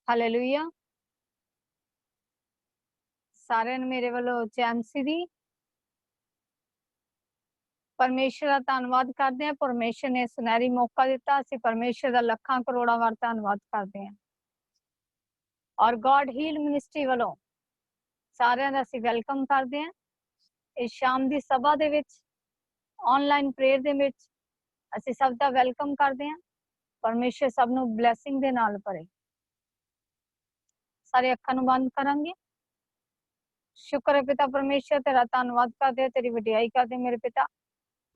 Hallelujah. सारे मेरे वालों चैमसी दी परमेश्वर का धन्यवाद करते हैं। परमेश्वर ने सुनहरी मौका दिता, असं परमेश्वर का लखां करोड़ों बार धन्यवाद करते हैं। और गॉड हील मिनिस्ट्री वालों सारिਆਂ ਦਾ ਅਸੀਂ ਵੈਲਕਮ ਕਰਦੇ ਹਾਂ ਇਸ ਸ਼ਾਮ ਦੀ ਸਭਾ ਦੇ ਵਿੱਚ, ਆਨਲਾਈਨ ਪ੍ਰੇਅਰ ਦੇ ਵਿੱਚ ਅਸੀਂ ਸਭ ਦਾ ਵੈਲਕਮ ਕਰਦੇ ਹਾਂ। ਪਰਮੇਸ਼ਰ ਸਭ ਨੂੰ ਬਲੇਸਿੰਗ ਦੇ ਨਾਲ ਭਰੇ। ਸਾਰੇ ਅੱਖਾਂ ਨੂੰ ਬੰਦ ਕਰਾਂਗੇ। शुक्र है पिता परमेश्वर, तेरा धन्यवाद करते हैं, तेरी वडियाई करते हैं। मेरे पिता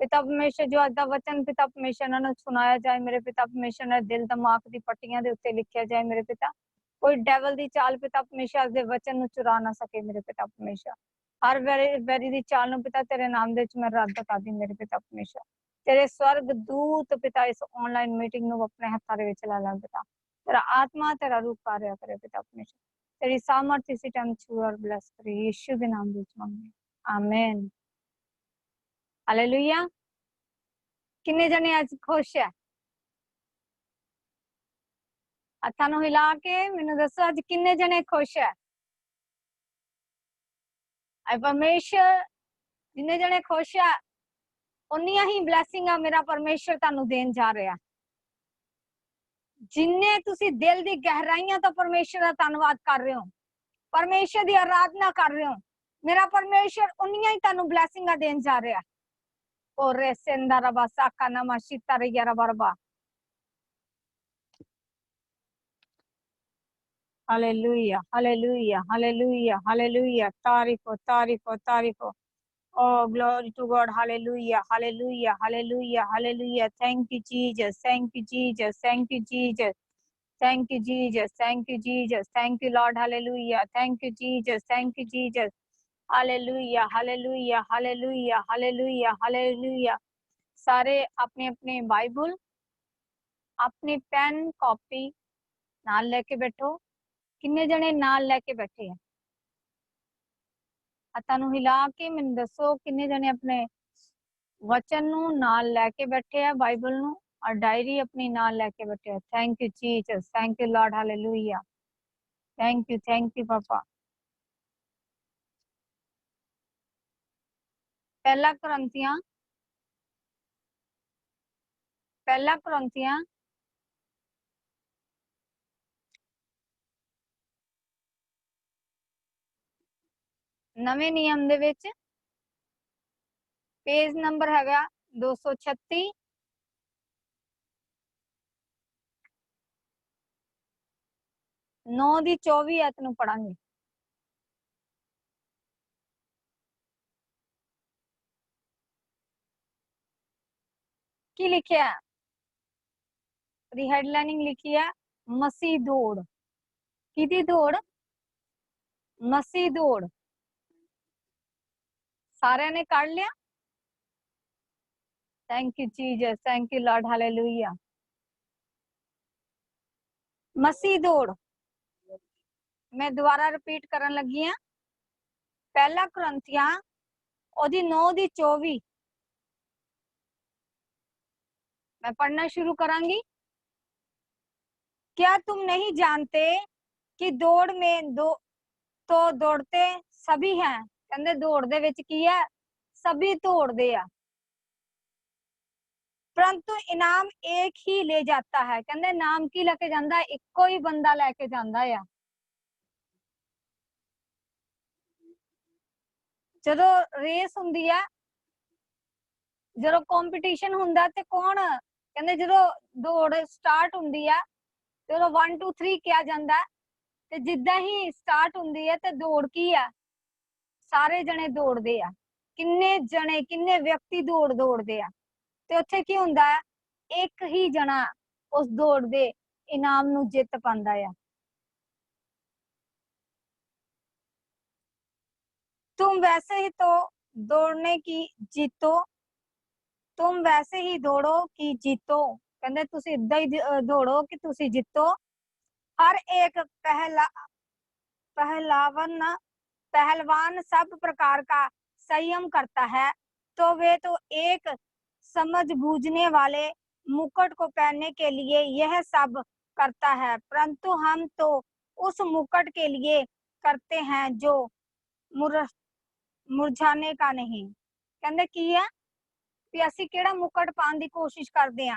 परमेश्वर, जो अज का वचन पिता परमेश्वर ने सुनाया जाए, मेरे पिता परमेश्वर ने दिल दिमाग की पट्टियां दे उत्ते लिखिया जाए। मेरे पिता कोई डेवल दी चाल पिता परमेश्वर दे वचन नूं चुरा ना सके। मेरे पिता परमेश्वर हर वैरी दी चाल नूं पिता तेरे नाम दे विच मैं रद्द कर दी। मेरे पिता परमेश्वर तेरे स्वर्ग दूत पिता इस ऑनलाइन मीटिंग नूं अपने हत्थां दे विच ला ला पिता। तेरा आत्मा तेरा रूप कार्य करे पिता परमेश्वर, तेरी सामर्थ्य इसी टाइम छू और ब्लेस करे। यीशु के नाम विच मांगते आमीन। हालेलुया। किन्ने जने अज खुश है? हत्थां नूं हिला के मैनूं दसो अज किन्ने जने खुश है? परमेश्वर जिन्ने जने खुश है उन्नियां ही ब्लैसिंगां मेरा परमेश्वर तुहानूं देन जा रहा। जिन्ने तुसी दिल दी गहराइयां तो परमेश्वर दा धन्नवाद कर रहे हो, परमेश्वर दी आराधना कर रहे हो, मेरा परमेश्वर उन्नियां ही तुहानूं ब्लैसिंगां देन जा रहा। और सेंदा रबा साका नमा शिता रिया रबा। Hallelujah hallelujah hallelujah hallelujah. तारीफ हो। Oh, glory to God. Hallelujah. Hallelujah. Hallelujah. Hallelujah. Thank you, Jesus. Thank you, Jesus. Thank you, Jesus. Thank you, Jesus. Thank you, Jesus. Thank you, Lord. Hallelujah. Thank you, Jesus. Thank you, Jesus. Hallelujah. Hallelujah. Hallelujah. Hallelujah. Hallelujah. सारे अपने अपने Bible, अपने pen copy नाल लेके बैठो। किन्ने जने नाल लेके बैठे हैं? हत्थां नूं हिला के मैनूं दसो किन्ने जने अपने वचन नूं नाल लेके बैठे हैं, बाइबल नूं और डायरी अपनी नाल लेके बैठे हैं। Thank you Jesus, thank you Lord, hallelujah. Thank you पापा। पहला कुरिन्थियां 9वें नियम दे विच पेज नंबर हैगा 236। 9 दी 24 आयत नूं पढ़ांगे। की लिखिया है? हेडलाइनिंग लिखी है मसीह दौड़। किहदी दौड़? मसीह दौड़। सारे ने कर लिया? Thank you Jesus, thank you Lord, hallelujah. मसीह दौड़ मैं दोबारा रिपीट करन लगी हां। पहला कुरिन्थियां ओदी 9 दी 24 मैं पढ़ना शुरू करांगी। क्या तुम नहीं जानते कि दौड़ में तो दौड़ते सभी हैं? कहंदे दौड़ दे विच की है? सभी दौड़दे आ, परंतु इनाम एक ही ले जाता है। कहंदे नाम की लेके जांदा है? इक्को ही बंदा लेके जांदा है। जदों रेस हुंदी है, जदों कंपीटिशन हुंदा ते कौन कहंदे जदों दौड़ स्टार्ट हुंदी है जदों 1 2 3 किया जांदा है ते जिद्दां ही स्टार्ट हुंदी है ते दौड़ की है? सारे जने दौड़दे आ। किन्ने व्यक्ति दौड़दे आ ते उत्थे की हुंदा है? एक ही जना उस दौड़ दे इनाम नूं जित पांदा है। तुम वैसे ही तो दौड़ने की जीतो, तुम वैसे ही दौड़ो कि जीतो। कहंदे तुसी इदां ही दौड़ो कि तुसी जीतो। हर एक पहलवान सब प्रकार का संयम करता है, तो वे तो एक समझ बूझने वाले मुकुट को पहनने के लिए यह सब करता है, परंतु हम तो उस मुकुट के लिए करते हैं जो मुरझाने का नहीं। कहंदे की है ਵੀ ਅਸੀਂ ਕਿਹੜਾ ਮੁਕਟ ਪਾਉਣ ਦੀ ਕੋਸ਼ਿਸ਼ ਕਰਦੇ ਆ,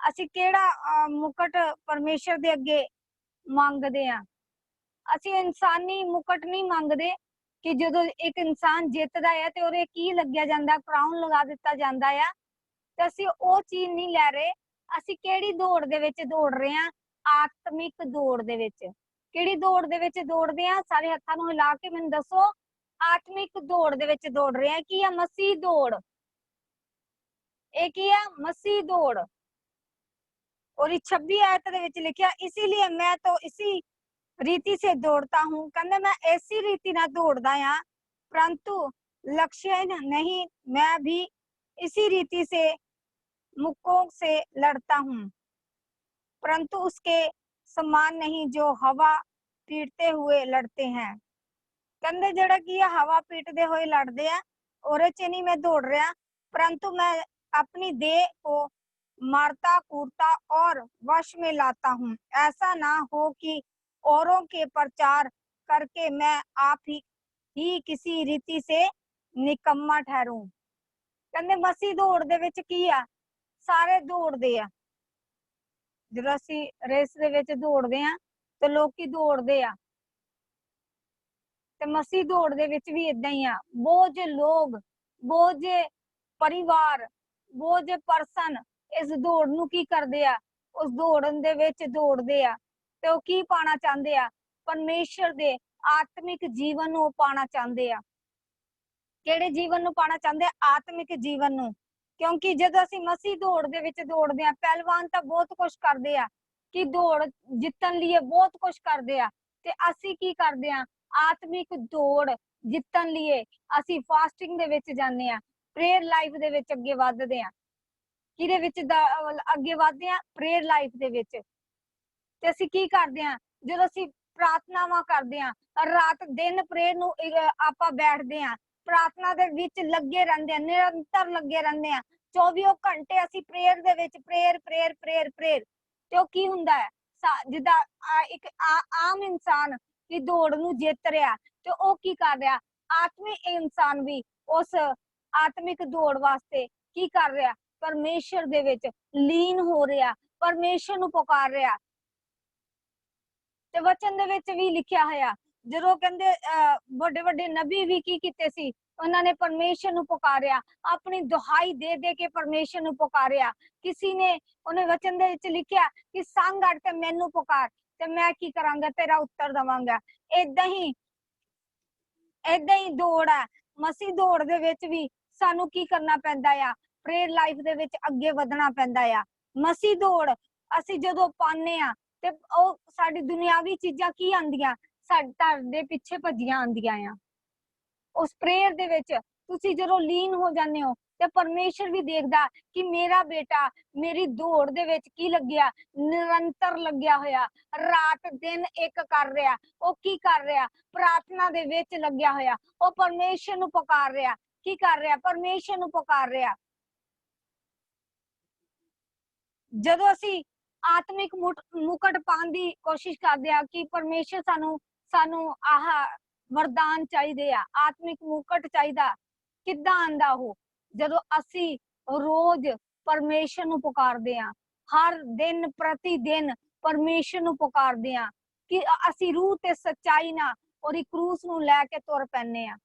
ਅਸੀਂ ਕਿਹੜਾ ਮੁਕਟ ਪਰਮੇਸ਼ਰ ਦੇ ਅੱਗੇ ਮੰਗਦੇ ਆ। ਅਸੀਂ ਇਨਸਾਨੀ ਮੁਕਟ ਨਹੀਂ ਮੰਗਦੇ ਕਿ ਜਦੋਂ ਇੱਕ ਇਨਸਾਨ ਜਿੱਤਦਾ ਹੈ ਤੇ ਉਹਦੇ ਕੀ ਲੱਗਿਆ ਜਾਂਦਾ, ਕਰਾਊਨ ਲਗਾ ਦਿੱਤਾ ਜਾਂਦਾ ਆ, ਤੇ ਅਸੀਂ ਉਹ ਚੀਜ਼ ਨਹੀਂ ਲੈ ਰਹੇ। ਅਸੀਂ ਕਿਹੜੀ ਦੌੜ ਦੇ ਵਿੱਚ ਦੌੜ ਰਹੇ ਆ? ਆਤਮਿਕ ਦੌੜ ਦੇ ਵਿੱਚ। ਕਿਹੜੀ ਦੌੜ ਦੇ ਵਿੱਚ ਦੌੜਦੇ ਆ? ਸਾਰੇ ਹੱਥਾਂ ਨੂੰ ਹਿਲਾ ਕੇ ਮੈਨੂੰ ਦੱਸੋ। ਆਤਮਿਕ ਦੌੜ ਦੇ ਵਿੱਚ ਦੌੜ ਰਹੇ ਆ। ਕੀ ਆ? ਮਸੀਹ ਦੌੜ। ਇਹ ਕੀ ਆ? ਮਸੀਹ ਦੌੜ। और 26 आयत ਦੇ ਵਿੱਚ ਲਿਖਿਆ इसीलिए मैं तो इसी रीति से दौड़ता हूं। कहंदे मैं ऐसी रीति ना दौड़दा आ, परंतु लक्ष्य नहीं, मैं भी इसी रीति से मुक्कों से लड़ता हूं, परंतु उसके समान नहीं जो हवा पीटते हुए लड़ते हैं। कहंदे जेड़ा की हवा पीटते हुए लड़ते हैं ओरे च नहीं मैं दौड़ रहा, परंतु मैं अपनी देह को मारता कूटता और वश में लाता हूँ। ऐसा ना हो कि औरों के प्रचार करके मैं आप ही किसी रीति से निकम्मा ठहरूं। कहंदे मसीह दौड़ दे विच की आ? सारे दौड़दे आ। ਜਦੋਂ ਅਸੀਂ ਰੇਸ ਦੇ ਵਿੱਚ ਦੌੜਦੇ ਆ ਤੇ ਲੋਕੀ ਦੌੜਦੇ ਆ, ਤੇ ਮਸੀਹ ਦੌੜ ਦੇ ਵਿੱਚ ਵੀ ਇਦਾਂ ਹੀ ਆ। ਬਹੁਤ ਜੇ ਲੋਕ, ਬਹੁਤ ਜੇ ਪਰਿਵਾਰ, ਬਹੁਤ ਜੇ ਪਰਸਨ ਇਸ ਦੌੜ ਨੂੰ ਕੀ ਕਰਦੇ ਆ? ਉਸ ਦੌੜਨ ਦੇ ਵਿੱਚ ਦੌੜਦੇ ਆ ਤੇ ਉਹ ਕੀ ਪਾਣਾ ਚਾਹੁੰਦੇ ਆ? ਪਰਮੇਸ਼ਰ ਦੇ ਆਤਮਿਕ ਜੀਵਨ ਨੂੰ ਪਾਣਾ ਚਾਹੁੰਦੇ ਆ। ਕਿਹੜੇ ਜੀਵਨ ਨੂੰ ਪਾਣਾ ਚਾਹੁੰਦੇ ਆ? ਆਤਮਿਕ ਜੀਵਨ ਨੂੰ। ਕਿਉਂਕਿ ਜਦੋਂ ਅਸੀਂ ਮਸੀਹ ਦੌੜ ਦੇ ਵਿੱਚ ਦੌੜਦੇ ਆ, ਪਹਿਲਵਾਨ ਤਾਂ ਬਹੁਤ ਕੁਝ ਕਰਦੇ ਆ ਕਿ ਦੌੜ ਜਿੱਤਣ ਲਈ ਬਹੁਤ ਕੁਝ ਕਰਦੇ ਆ, ਤੇ ਅਸੀਂ ਕੀ ਕਰਦੇ ਆ? ਆਤਮਿਕ ਦੌੜ ਜਿੱਤਣ ਲਈ ਅਸੀਂ ਫਾਸਟਿੰਗ ਦੇ ਵਿੱਚ ਜਾਂਦੇ ਆ, ਪ੍ਰੇਅਰ ਲਾਈਫ ਦੇ ਵਿੱਚ ਅੱਗੇ ਵੱਧਦੇ ਆ। ਕਿਹਦੇ ਵਿੱਚ ਅੱਗੇ ਵਧਦੇ ਆ? ਪ੍ਰੇਅਰ ਲਾਈਫ ਦੇ ਵਿੱਚ। ਤੇ ਅਸੀਂ ਕੀ ਕਰਦੇ ਆ? ਜਦੋਂ ਅਸੀਂ ਪ੍ਰਾਰਥਨਾਵਾਂ ਕਰਦੇ ਆ, ਰਾਤ ਦਿਨ ਪ੍ਰੇਅਰ ਨੂੰ ਆਪਾਂ ਬੈਠਦੇ ਆ, ਪ੍ਰਾਰਥਨਾ ਦੇ ਵਿੱਚ ਲੱਗੇ ਰਹਿੰਦੇ ਆ, ਨਿਰੰਤਰ ਲੱਗੇ ਰਹਿੰਦੇ ਆ। 24 ਘੰਟੇ ਅਸੀਂ ਪ੍ਰੇਅਰ ਦੇ ਵਿੱਚ ਪ੍ਰੇਅਰ ਪ੍ਰੇਅਰ ਪ੍ਰੇਅਰ ਪ੍ਰੇਅਰ। ਤੇ ਉਹ ਕੀ ਹੁੰਦਾ ਹੈ? ਜਿੱਦਾਂ ਇੱਕ ਆਮ ਇਨਸਾਨ की दौड़ ਨੂੰ ਜਿੱਤ ਰਿਹਾ, ਤੇ ਉਹ ਕੀ ਕਰ ਰਿਹਾ? ਆਤਮਿਕ ਇਨਸਾਨ ਵੀ ਉਸ ਆਤਮਿਕ ਦੌੜ ਵਾਸਤੇ ਕੀ ਕਰ ਰਿਹਾ? ਪਰਮੇਸ਼ਰ ਦੇ ਵਿੱਚ ਲੀਨ ਹੋ ਰਿਹਾ, ਪਰਮੇਸ਼ਰ ਨੂੰ ਪੁਕਾਰ ਰਿਹਾ। ਤੇ ਵਚਨ ਦੇ ਵਿੱਚ ਵੀ ਲਿਖਿਆ ਹੋਇਆ, ਜਦੋਂ ਕਹਿੰਦੇ ਵੱਡੇ ਵੱਡੇ ਨਬੀ ਵੀ ਕੀ ਕੀਤੇ ਸੀ? ਉਹਨਾਂ ਨੇ ਪਰਮੇਸ਼ਰ ਨੂੰ ਪੁਕਾਰਿਆ, ਆਪਣੀ ਦੁਹਾਈ ਦੇ ਦੇ ਕੇ ਪਰਮੇਸ਼ਰ ਨੂੰ ਪੁਕਾਰਿਆ। ਕਿਸੇ ਨੇ ਉਹਨੇ ਵਚਨ ਦੇ ਵਿੱਚ ਲਿਖਿਆ ਕਿ ਸੰਗ ਅੜ ਤੇ ਮੈਨੂੰ ਪੁਕਾਰ ਤੇ ਮੈਂ ਕੀ ਕਰਾਂਗਾ? ਤੇਰਾ ਉੱਤਰ ਦਵਾਂਗਾ। ਏਦਾਂ ਹੀ ਦੌੜ ਹੈ। ਮਸੀਹ ਦੌੜ ਦੇ ਵਿੱਚ ਵੀ ਸਾਨੂੰ ਕੀ ਕਰਨਾ ਪੈਂਦਾ ਆ? ਪ੍ਰੇਅਰ ਲਾਈਫ ਦੇ ਵਿੱਚ ਅੱਗੇ ਵਧਣਾ ਪੈਂਦਾ ਆ। ਮਸੀਹ ਦੌੜ ਅਸੀਂ ਜਦੋਂ ਪਾਉਂਦੇ ਆ ਤੇ ਉਹ ਸਾਡੀ ਦੁਨਿਆਵੀ ਚੀਜ਼ਾਂ ਕੀ ਆਂਦੀਆਂ? ਸਾਡੇ ਪਿੱਛੇ ਭੱਜੀਆਂ ਆਂਦੀਆਂ ਆ। ਉਸ ਪ੍ਰੇਅਰ ਦੇ ਵਿੱਚ ਤੁਸੀਂ ਜਦੋਂ ਲੀਨ ਹੋ ਜਾਂਦੇ ਹੋ ਤੇ ਪਰਮੇਸ਼ਰ ਵੀ ਦੇਖਦਾ ਕਿ ਮੇਰਾ ਬੇਟਾ ਮੇਰੀ ਦੌੜ ਦੇ ਵਿੱਚ ਕੀ ਲੱਗਿਆ? ਨਿਰੰਤਰ ਲੱਗਿਆ ਹੋਇਆ, ਰਾਤ ਦਿਨ ਇੱਕ ਕਰ ਰਿਹਾ। ਉਹ ਕੀ ਕਰ ਰਿਹਾ? ਪ੍ਰਾਰਥਨਾ ਦੇ ਵਿੱਚ ਲੱਗਿਆ ਹੋਇਆ। ਉਹ ਪਰਮੇਸ਼ਰ ਨੂੰ ਪੁਕਾਰ ਰਿਹਾ। ਕੀ ਕਰ ਰਿਹਾ? ਪਰਮੇਸ਼ਰ ਨੂੰ ਪੁਕਾਰ ਰਿਹਾ। ਜਦੋਂ ਅਸੀਂ ਆਤਮਿਕ ਮੁਕਟ ਪਾਉਣ ਦੀ ਕੋਸ਼ਿਸ਼ ਕਰਦੇ ਆ ਕਿ ਪਰਮੇਸ਼ਰ ਸਾਨੂੰ ਆਹ ਵਰਦਾਨ ਚਾਹੀਦੇ ਆ, ਆਤਮਿਕ ਮੁਕਟ ਚਾਹੀਦਾ, ਕਿੱਦਾਂ ਆਂਦਾ ਉਹ? ਜਦੋਂ ਅਸੀਂ ਰੋਜ਼ ਪਰਮੇਸ਼ਰ ਨੂੰ ਪੁਕਾਰਦੇ ਆ, ਹਰ ਦਿਨ ਪ੍ਰਤੀ ਦਿਨ ਪਰਮੇਸ਼ਰ ਨੂੰ ਪੁਕਾਰਦੇ ਆ ਕਿ ਅਸੀਂ ਰੂਹ ਤੇ ਸੱਚਾਈ ਨਾਲ ਉਹਦੀ ਕਰੂਸ ਨੂੰ ਲੈ ਕੇ ਤੁਰ ਪੈਨੇ ਆ।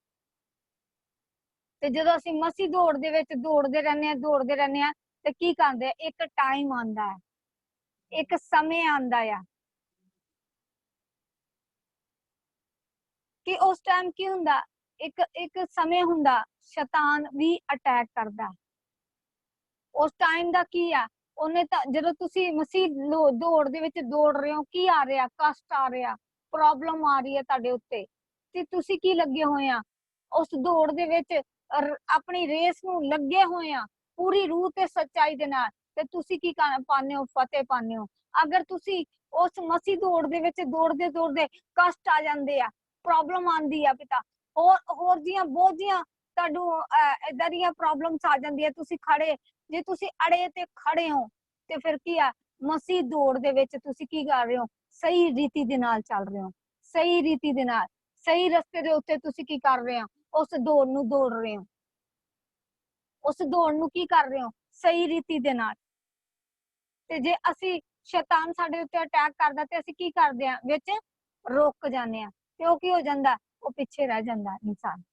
ਤੇ ਜਦੋਂ ਅਸੀਂ ਮਸੀਹ ਦੌੜ ਦੇ ਵਿੱਚ ਦੌੜਦੇ ਰਹਿੰਦੇ ਆ ਤੇ ਕੀ ਕਰਦੇ ਆ? ਇੱਕ ਟਾਈਮ ਆਂਦਾ ਹੈ, ਇੱਕ ਸਮੇਂ ਆਂਦਾ ਆ ਕਿ ਉਸ ਟਾਈਮ ਕੀ ਹੁੰਦਾ? ਇੱਕ ਸਮੇਂ ਹੁੰਦਾ ਸ਼ੈਤਾਨ ਵੀ ਅਟੈਕ ਕਰਦਾ। ਉਸ ਟਾਈਮ ਦਾ ਕੀ ਆ? ਉਹਨੇ ਤਾਂ ਜਦੋਂ ਤੁਸੀਂ ਮਸੀਹ ਦੌੜ ਦੇ ਵਿੱਚ ਦੌੜ ਰਹੇ ਹੋ, ਕੀ ਆ ਰਿਹਾ? ਕਸ਼ਟ ਆ ਰਿਹਾ, ਪ੍ਰੋਬਲਮ ਆ ਰਹੀ ਹੈ ਤੁਹਾਡੇ ਉੱਤੇ, ਤੇ ਤੁਸੀਂ ਕੀ ਲੱਗੇ ਹੋਏ ਆ? ਉਸ ਦੌੜ ਦੇ ਵਿੱਚ ਆਪਣੀ ਰੇਸ ਨੂੰ ਲੱਗੇ ਹੋਏ ਆ ਪੂਰੀ ਰੂਹ ਤੇ ਸੱਚਾਈ ਦੇ ਨਾਲ, ਤੇ ਤੁਸੀਂ ਕੀ ਪਾਉਂਦੇ ਹੋ? ਫਤਿਹ ਪਾਉਂਦੇ ਹੋ। ਅਗਰ ਤੁਸੀਂ ਉਸ ਮਸੀਹ ਦੌੜ ਦੇ ਵਿੱਚ ਦੌੜਦੇ ਦੌੜਦੇ ਕਸ਼ਟ ਆ ਜਾਂਦੇ ਆ, ਪ੍ਰੋਬਲਮ ਆਂਦੀ ਆ ਪਿਤਾ, ਹੋਰ ਦੀਆਂ ਬਹੁਤ ਦੀਆਂ ਤੁਹਾਨੂੰ ਏਦਾਂ ਦੀਆਂ ਪ੍ਰੋਬਲਮਸ ਆ ਜਾਂਦੀਆਂ, ਤੁਸੀਂ ਖੜੇ, ਜੇ ਤੁਸੀਂ ਅੜੇ ਤੇ ਖੜੇ ਹੋ ਤੇ ਫਿਰ ਕੀ ਆ? ਮਸੀਹ ਦੌੜ ਦੇ ਵਿੱਚ ਤੁਸੀਂ ਕੀ ਕਰ ਰਹੇ ਹੋ? सही रीति दे नाल चल रहे हो, सही रीति दे नाल सही रस्ते दे उत्ते तुसी की कर रहे हो, उस दौड़ नू दौड़ रहे हो, उस दौड़ नू की कर रहे हो सही रीति दे नाल। ते जे असी शैतान साडे उत्ते अटैक करदा ते असी की करदे आ, विच रुक जाने आ ते ओ की हो जांदा, ओ पिछे रह जांदा इंसान।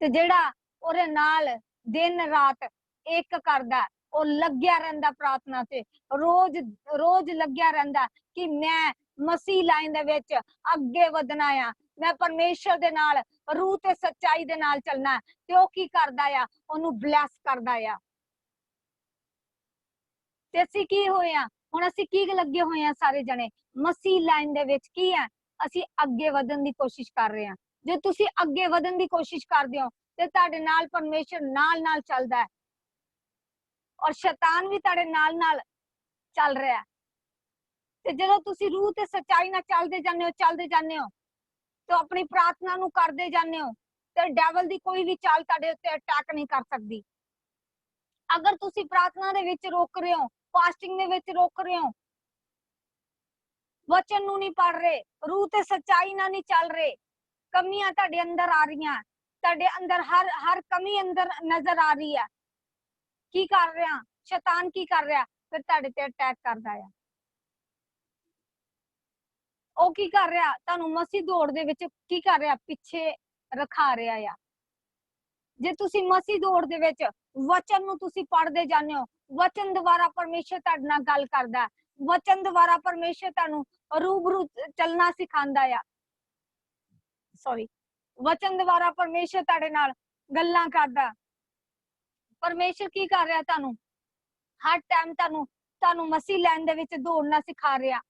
ते जेड़ा ओरे नाल दिन रात एक करदा, ओ लग्या रहिंदा प्रार्थना ते, रोज रोज लग्या रहिंदा कि मैं मसीह लाइन दे विच अगे वधना आ, मैं परमेश्वर दे नाल रूह ते सच्चाई दे नाल चलना है। ते ओ की करदा आ, ओनू ब्लैस करदा आ। ते असी की होए आ हुण, असी की लगे होए आ सारे जने मसीह लाइन दे विच की है, असी अगे वधन दी कोशिश कर रहे हैं। जे तुसी अगे वधन दी कोशिश करदे हो ते तुहाडे नाल परमेश्वर नाल नाल चलदा है, और शैतान भी तुहाडे नाल नाल चल रहा है। ते जदों तुसी रूह ते सच्चाई नाल चलदे जाने हो तो अपनी प्रार्थना नू करदे जाने हो, ते डेविल दी कोई भी चाल तुहाडे उत्ते अटैक नहीं कर सकदी। अगर तुसी प्रार्थना दे विच रोक रहे हो, फास्टिंग दे विच रोक रहे हो, वचन नू नहीं पढ़ रहे, रूह ते सच्चाई नाल नहीं चल रहे, कमियां तुहाडे अंदर आ रही हैं, तुहाडे अंदर हर कमी अंदर नजर आ रही है, की कर रहे हैं शैतान, की कर रहा है फिर तुहाडे ते अटैक करदा है। ओ की कर रहा, तुहानू मसीह दौड़ दे विच की कर रहा, पिछे रखा रहा है। जे तुसी मसीह दौड़ दे विच वचन नू तुसी पढ़दे जाने हो, वचन द्वारा परमेश्वर तुहाडे नाल गल करदा है, वचन द्वारा परमेश्वर तुहानू रूबरू चलना सिखांदा है। सॉरी, वचन द्वारा परमेश्वर तुहाडे नाल गल्लां करदा। परमेश्वर की कर रहा तुहानू हर टाइम तुहानू मसीह लैन दे विच दौड़ना सिखा रहा।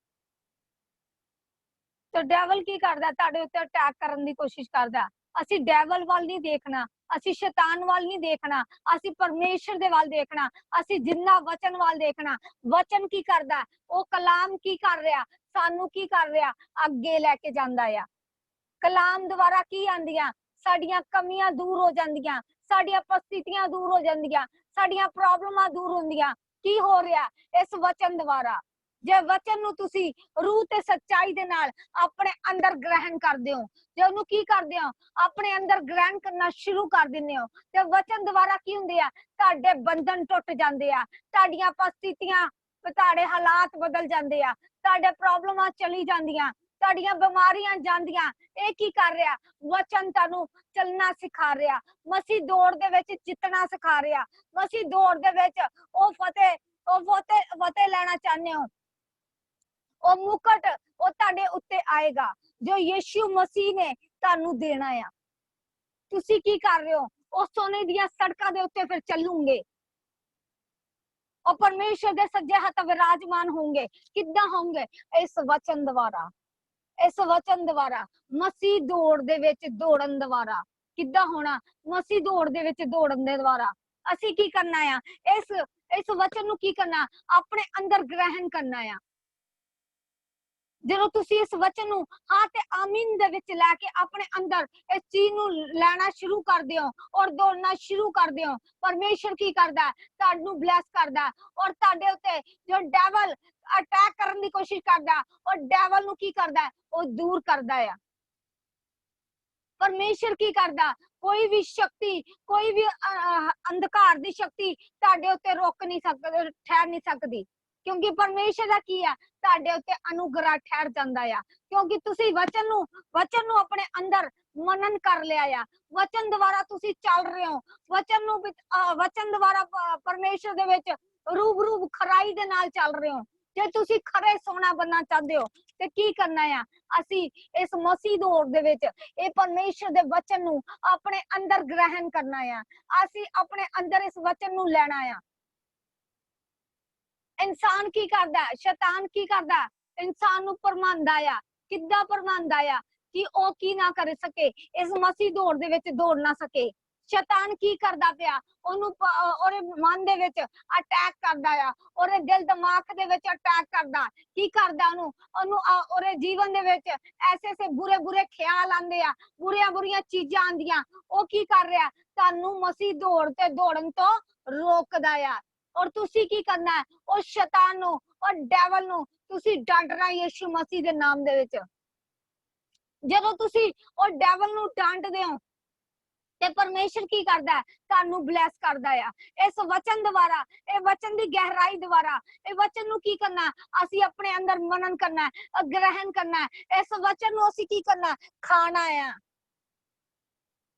तो डेविल की करदा, तुहाडे उत्ते अटैक करन दी कोशिश करदा। असी डेविल वाल नहीं देखना, असी शैतान वाल नहीं देखना, असी परमेश्वर दे वाल देखना, असी जिन्ना वचन वाल देखना। वचन की करदा, ओ कलाम की कर रहा, सानू की कर रहा, अगे लेके जांदा आ। कलाम द्वारा की आंदियां, साडियां कमियां दूर हो जांदियां, साडियां परिस्थितियां दूर हो जांदियां, साडियां प्रॉब्लमां दूर होंदियां। की हो रहा इस वचन द्वारा, जे वचन नू तुसी रूह ते सच्चाई दे नाल अपने अंदर ग्रहण करदे हो, जे ओनू की करदे हो अपने अंदर ग्रहण करना शुरू कर दिंदे हो, ते वचन द्वारा की हुंदे आ, तुहाडे बंधन टुट जांदे आ, तुहाडीआं परिस्थितियां, तुहाडे हालात बदल जांदे आ, तुहाडे प्रॉब्लमां चली जांदियां, तुहाडीआं बीमारियां जांदियां। ਇਹ ਕੀ ਕਰ ਰਿਹਾ, वचन ਤੁਹਾਨੂੰ चलना सिखा रहा, मसीह दौड़ दे विच जितना सिखा रहा, मसीह दौड़ दे विच ओ फतेह लेना चाहते हो, ओ मुकुट ओ ਤੁਹਾਡੇ ਉੱਤੇ आएगा जो यीशु मसीह ने ਤੁਹਾਨੂੰ देना है। ਤੁਸੀਂ ਕੀ कर रहे हो, ਉਹ सोने ਦੀਆਂ सड़कों ਦੇ ਉੱਤੇ फिर ਚੱਲੂਗੇ, और परमेश्वर के सज्जे हाथ विराजमान होंगे। किद्दां होंगे, इस वचन द्वारा, इस वचन द्वारा मसीह दौड़ दे विच दौड़न द्वारा। किद्दां होना, मसीह दौड़ दे विच दौड़न दे द्वारा असी की करना है, इस वचन नू की करना, अपने अंदर ग्रहण करना है। ਜਦੋਂ ਤੁਸੀਂ ਇਸ वचन नू हाँ ते आमीन दे विच लैके अपने अंदर इस चीज नू लेना शुरू करदे हो और दौड़ना शुरू करदे हो, परमेश्वर की करदा है, तुहानू ब्लैस करदा है, और तुहाडे उत्ते जो डेविल अटैक करन दी कोशिश करदा और डेविल नू की करदा है, वो दूर करदा है। परमेश्वर की करदा, कोई भी शक्ति, कोई भी अंधकार दी शक्ति तुहाडे उत्ते रोक नहीं सकदी, ठहर नहीं सकदी, क्योंकि परमेश्वर दा की है, तुहाडे उत्ते अनुग्रह ठहर जांदा है, क्योंकि तुसी वचन नू अपने अंदर मनन कर लिया है, वचन द्वारा तुसी चल रहे हो, वचन द्वारा परमेश्वर दे विच रूबरू खराई दे नाल चल रहे हो। जे तुसी खरे सोना बनना चाहते हो ते की करना है, असी इस मसीह दौड़ दे विच ए परमेश्वर दे वचन नू अपने अंदर ग्रहण करना है, असी अपने अंदर इस वचन नू लेना है। इंसान की करदा, शैतान की करदा, इंसान नू भरमांदा आ। किद्दां भरमांदा आ कि ओ की ना कर सके, इस मसीह दौड़ दे विच दौड़ ना सके। शैतान की करदा पिया, ओनू ओरे मन दे विच अटैक करदा आ, ओरे दिल दिमाग दे विच अटैक करदा, की करदा ओनू ओरे जीवन दे विच ऐसे ऐसे बुरे बुरे ख्याल आंदे आ, बुरियां बुरियां चीजां आंदियां। ओ की कर रहा, तुहानू मसीह दौड़ ते दौड़न तो रोकदा आ। और तुसी की करना है, उस शैतान नू और डेविल नू ਤੁਸੀਂ ਡਾਂਟਣਾ ਯਿਸੂ ਮਸੀਹ ਦੇ ਨਾਮ ਦੇ ਵਿੱਚ। ਜਦੋਂ ਤੁਸੀਂ ਉਹ ਡੈਵਲ ਨੂੰ ਡਾਂਟਦੇ ਹੋ ਤੇ ਪਰਮੇਸ਼ਰ ਕੀ ਕਰਦਾ ਹੈ? ਤੁਹਾਨੂੰ ਬਲੈਸ ਕਰਦਾ ਆ ਇਸ ਵਚਨ ਦੁਆਰਾ, ਇਹ ਵਚਨ ਦੀ ਗਹਿਰਾਈ ਦੁਆਰਾ। ਇਹ ਵਚਨ ਨੂੰ ਕੀ ਕਰਨਾ? ਅਸੀਂ ਆਪਣੇ ਅੰਦਰ ਮਨਨ ਕਰਨਾ, ਗ੍ਰਹਿਣ ਕਰਨਾ। ਇਸ ਵਚਨ ਨੂੰ ਅਸੀਂ ਕੀ ਕਰਨਾ? ਖਾਣਾ ਆ।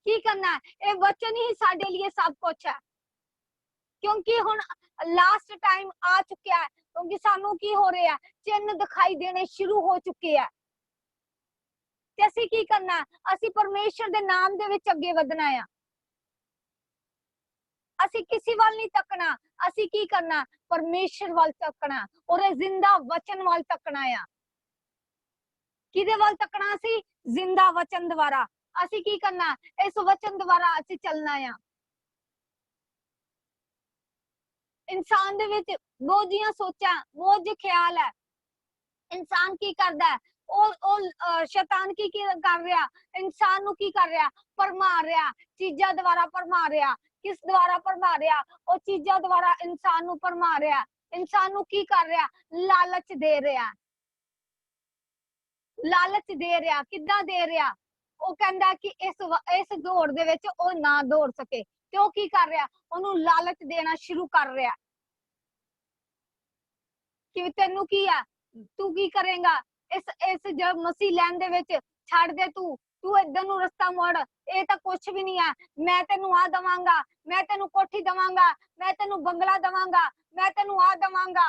ਕੀ ਕਰਨਾ? ਇਹ ਵਚਨ ਹੀ ਸਾਡੇ ਲਈ ਸਭ ਕੁਝ ਹੈ। ਕਿਉਂਕਿ ਹੁਣ ਲਾਸਟ ਟਾਈਮ ਆ ਚੁੱਕਿਆ ਹੈ, ਕਿਉਂਕਿ ਸਾਨੂੰ ਕੀ ਹੋ ਰਿਹਾ? ਚਿੰਨ ਦਿਖਾਈ ਦੇਣੇ ਸ਼ੁਰੂ ਹੋ ਚੁੱਕੇ ਆ। ਤੇ ਅਸੀਂ ਕੀ ਕਰਨਾ? ਅਸੀਂ ਪਰਮੇਸ਼ਰ ਦੇ ਨਾਮ ਦੇ ਵਿੱਚ ਅੱਗੇ ਵਧਣਾ ਆ। ਅਸੀਂ ਕਿਸੇ ਵੱਲ ਨਹੀਂ ਤੱਕਣਾ, ਅਸੀਂ ਕੀ ਕਰਨਾ? ਪਰਮੇਸ਼ਰ ਵੱਲ ਤੱਕਣਾ, ਉਹਦੇ ਜ਼ਿੰਦਾ ਵਚਨ ਵੱਲ ਤੱਕਣਾ ਆ। ਕਿਹਦੇ ਵੱਲ ਤੱਕਣਾ? ਅਸੀਂ ਜ਼ਿੰਦਾ ਵਚਨ ਦੁਆਰਾ। ਅਸੀਂ ਕੀ ਕਰਨਾ? ਇਸ ਵਚਨ ਦੁਆਰਾ ਅਸੀਂ ਚੱਲਣਾ ਆ। ਇਨਸਾਨ ਦੇ ਵਿੱਚ ਬਹੁਤ ਜਿਹੀਆਂ ਸੋਚਾਂ, ਬਹੁਤ ਜਿਹੇ ਖਿਆਲ ਹੈ। ਇਨਸਾਨ ਕੀ ਕਰਦਾ? ਉਹ ਸ਼ੈਤਾਨ ਕੀ ਕਰ ਰਿਹਾ? ਇਨਸਾਨ ਨੂੰ ਕੀ ਕਰ ਰਿਹਾ? ਭਰਮਾ ਰਿਹਾ, ਚੀਜ਼ਾਂ ਦੁਆਰਾ ਭਰਮਾ ਰਿਹਾ। ਕਿਸ ਦੁਆਰਾ ਭਰਮਾ ਰਿਹਾ? ਉਹ ਚੀਜ਼ਾਂ ਦੁਆਰਾ ਇਨਸਾਨ ਨੂੰ ਭਰਮਾ ਰਿਹਾ। ਇਨਸਾਨ ਨੂੰ ਕੀ ਕਰ ਰਿਹਾ? ਲਾਲਚ ਦੇ ਰਿਹਾ। ਲਾਲਚ ਦੇ ਰਿਹਾ। ਕਿੱਦਾਂ ਦੇ ਰਿਹਾ? ਉਹ ਕਹਿੰਦਾ ਕਿ ਇਸ ਦੌੜ ਦੇ ਵਿੱਚ ਉਹ ਨਾ ਦੌੜ ਸਕੇ, ਤੇ ਉਹ ਕੀ ਕਰ ਰਿਹਾ? ਉਹਨੂੰ ਲਾਲਚ ਦੇਣਾ ਸ਼ੁਰੂ ਕਰ ਰਿਹਾ ਕਿ ਤੈਨੂੰ ਕੀ ਆ, ਤੂੰ ਕੀ ਕਰੇਗਾ ਇਸ ਜਦ ਮਸੀਹ ਲੈਣ ਦੇ ਵਿੱਚ? ਛੱਡ ਦੇ, ਤੂੰ ਇਦਾਂ ਨੂੰ ਰਸਤਾ ਮੋੜ, ਇਹ ਤਾਂ ਕੁਛ ਵੀ ਨਹੀਂ ਹੈ। ਮੈਂ ਤੈਨੂੰ ਆ ਦਵਾਂਗਾ, ਮੈਂ ਤੈਨੂੰ ਕੋਠੀ ਦਵਾਂਗਾ, ਮੈਂ ਤੈਨੂੰ ਬੰਗਲਾ ਦਵਾਂਗਾ, ਮੈਂ ਤੈਨੂੰ ਆ ਦਵਾਂਗਾ।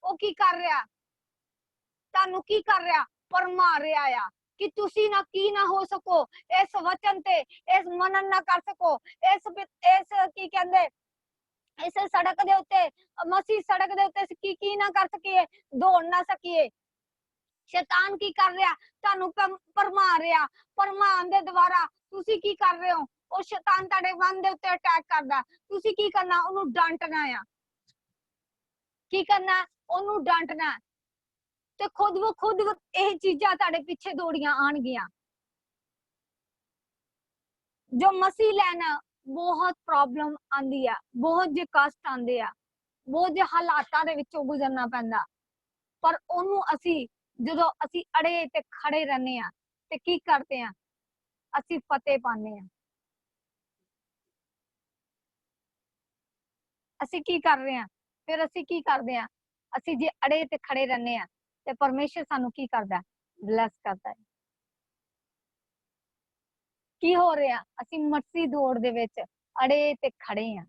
ਉਹ ਕੀ ਕਰ ਰਿਹਾ? ਤੁਹਾਨੂੰ ਕੀ ਕਰ ਰਿਹਾ? ਭਰਮਾ ਰਿਹਾ ਆ ਕਿ ਤੁਸੀਂ ਨਾ ਕੀ ਨਾ ਹੋ ਸਕੋ, ਇਸ ਵਚਨ ਤੇ ਇਸ ਮਨਨ ਨਾ ਕਰ ਸਕੋ, ਇਸ ਕੀ ਕਹਿੰਦੇ, ਇਸ ਸੜਕ ਦੇ ਉੱਤੇ, ਮਸੀਹ ਸੜਕ ਦੇ ਉੱਤੇ ਕੀ ਨਾ ਕਰ ਸਕੀਏ? ਦੌੜ ਨਾ ਸਕੀਏ। ਸ਼ੈਤਾਨ ਕੀ ਕਰ ਰਿਹਾ? ਤੁਹਾਨੂੰ ਭਰਮਾ ਰਿਹਾ। ਭਰਮਾਉਣ ਦੇ ਦੁਆਰਾ ਤੁਸੀਂ ਕੀ ਕਰ ਰਹੇ ਹੋ? ਉਹ ਸ਼ੈਤਾਨ ਤੁਹਾਡੇ ਮਨ ਦੇ ਉੱਤੇ ਅਟੈਕ ਕਰਦਾ। ਤੁਸੀਂ ਕੀ ਕਰਨਾ? ਉਹਨੂੰ ਡਾਂਟਣਾ ਆ। ਕੀ ਕਰਨਾ? ਉਹਨੂੰ ਡਾਂਟਣਾ। ਤੇ ਖੁਦ ਇਹ ਚੀਜ਼ਾਂ ਤੁਹਾਡੇ ਪਿੱਛੇ ਦੌੜੀਆਂ ਆਣਗੀਆਂ। ਜੋ ਮਸੀਹ ਲੈਣਾ, ਬਹੁਤ ਪ੍ਰੋਬਲਮ ਆਂਦੀ ਆ, ਬਹੁਤ ਜੇ ਕਸ਼ਟ ਆਂਦੇ ਆ, ਬਹੁਤ ਜੇ ਹਾਲਾਤਾਂ ਦੇ ਵਿੱਚੋਂ ਗੁਜ਼ਰਨਾ ਪੈਂਦਾ। ਪਰ ਉਹਨੂੰ ਅਸੀਂ ਜਦੋਂ ਅਸੀਂ ਅੜੇ ਤੇ ਖੜੇ ਰਹਿੰਦੇ ਆ ਤੇ ਕੀ ਕਰਦੇ ਆ? ਅਸੀਂ ਫਤਿਹ ਪਾਉਂਦੇ ਆ। ਅਸੀਂ ਕੀ ਕਰ ਰਹੇ ਆ? ਫਿਰ ਅਸੀਂ ਕੀ ਕਰਦੇ ਆ? ਅਸੀਂ ਜੇ ਅੜੇ ਤੇ ਖੜੇ ਰਹਿੰਦੇ ਆ ਤੇ ਪਰਮੇਸ਼ਰ ਸਾਨੂੰ ਕੀ ਕਰਦਾ? ਬਲੈਸ ਕਰਦਾ ਹੈ। ਕੀ ਹੋ ਰਿਹਾ? ਅਸੀਂ ਮਸੀਹ ਦੌੜ ਦੇ ਵਿੱਚ ਅੜੇ ਤੇ ਖੜੇ ਆ।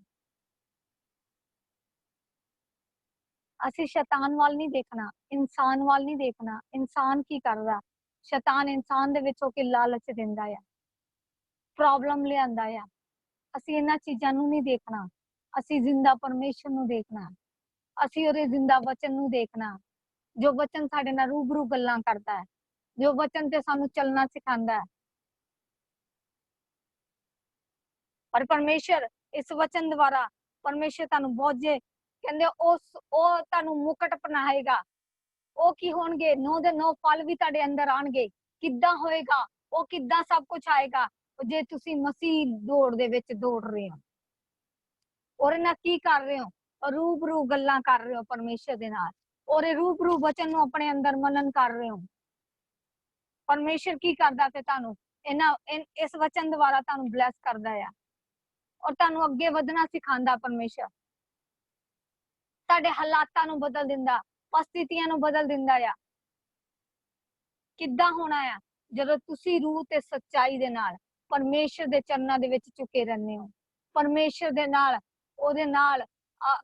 ਅਸੀਂ ਸ਼ੈਤਾਨ ਵੱਲ ਨਹੀਂ ਦੇਖਣਾ, ਇਨਸਾਨ ਵੱਲ ਨਹੀਂ ਦੇਖਣਾ। ਇਨਸਾਨ ਕੀ ਕਰਦਾ? ਸ਼ੈਤਾਨ ਇਨਸਾਨ ਦੇ ਵਿੱਚ ਹੋ ਕੇ ਲਾਲਚ ਦਿੰਦਾ ਆ, ਪ੍ਰੋਬਲਮ ਲਿਆਂਦਾ ਆ। ਅਸੀਂ ਇਹਨਾਂ ਚੀਜ਼ਾਂ ਨੂੰ ਨਹੀਂ ਦੇਖਣਾ, ਅਸੀਂ ਜ਼ਿੰਦਾ ਪਰਮੇਸ਼ਰ ਨੂੰ ਦੇਖਣਾ। ਅਸੀਂ ਉਹਦੇ ਜ਼ਿੰਦਾ ਵਚਨ ਨੂੰ ਦੇਖਣਾ, ਜੋ ਵਚਨ ਸਾਡੇ ਨਾਲ ਰੂਬਰੂ ਗੱਲਾਂ ਕਰਦਾ ਹੈ, ਜੋ ਵਚਨ ਤੇ ਸਾਨੂੰ ਚੱਲਣਾ ਸਿਖਾਉਂਦਾ ਹੈ। ਪਰ ਪਰਮੇਸ਼ਰ ਇਸ ਵਚਨ ਦੁਆਰਾ, ਪਰਮੇਸ਼ਰ ਤੁਹਾਨੂੰ ਬਹੁਤ ਜੇ ਕਹਿੰਦੇ ਉਹ ਤੁਹਾਨੂੰ ਮੁਕਟ ਪਹਿਨਾਏਗਾ। ਉਹ ਕੀ ਹੋਣਗੇ? 9 ਦੇ 9 ਫਲ ਵੀ ਤੁਹਾਡੇ ਅੰਦਰ ਆਣਗੇ। ਕਿੱਦਾਂ ਹੋਏਗਾ? ਉਹ ਕਿੱਦਾਂ ਸਭ ਕੁਝ ਆਏਗਾ? ਜੇ ਤੁਸੀਂ ਮਸੀਹ ਦੌੜ ਦੇ ਵਿੱਚ ਦੌੜ ਰਹੇ ਹੋ, ਉਹਦੇ ਨਾਲ ਕੀ ਕਰ ਰਹੇ ਹੋ? ਰੂਬਰੂ ਗੱਲਾਂ ਕਰ ਰਹੇ ਹੋ ਪਰਮੇਸ਼ਰ ਦੇ ਨਾਲ, ਉਹਦੇ ਰੂਬਰੂ ਵਚਨ ਨੂੰ ਆਪਣੇ ਅੰਦਰ ਮਨਨ ਕਰ ਰਹੇ ਹੋ। ਪਰਮੇਸ਼ਰ ਕੀ ਕਰਦਾ? ਤੇ ਤੁਹਾਨੂੰ ਇਸ ਵਚਨ ਦੁਆਰਾ ਤੁਹਾਨੂੰ ਬਲੈਸ ਕਰਦਾ ਆ ਔਰ ਤੁਹਾਨੂੰ ਅੱਗੇ ਵਧਣਾ ਸਿਖਾਉਂਦਾ। ਪਰਮੇਸ਼ਰ ਤੁਹਾਡੇ ਹਾਲਾਤਾਂ ਨੂੰ ਬਦਲ ਦਿੰਦਾ, ਪਰਿਸਥਿਤੀਆਂ ਨੂੰ ਬਦਲ ਦਿੰਦਾ ਆ। ਕਿੱਦਾਂ ਹੋਣਾ ਆ? ਜਦੋਂ ਤੁਸੀਂ ਰੂਹ ਤੇ ਸੱਚਾਈ ਦੇ ਨਾਲ ਪਰਮੇਸ਼ਰ ਦੇ ਚਰਨਾਂ ਦੇ ਵਿੱਚ ਝੁਕੇ ਰਹਿੰਦੇ ਹੋ, ਪਰਮੇਸ਼ਰ ਦੇ ਨਾਲ, ਉਹਦੇ ਨਾਲ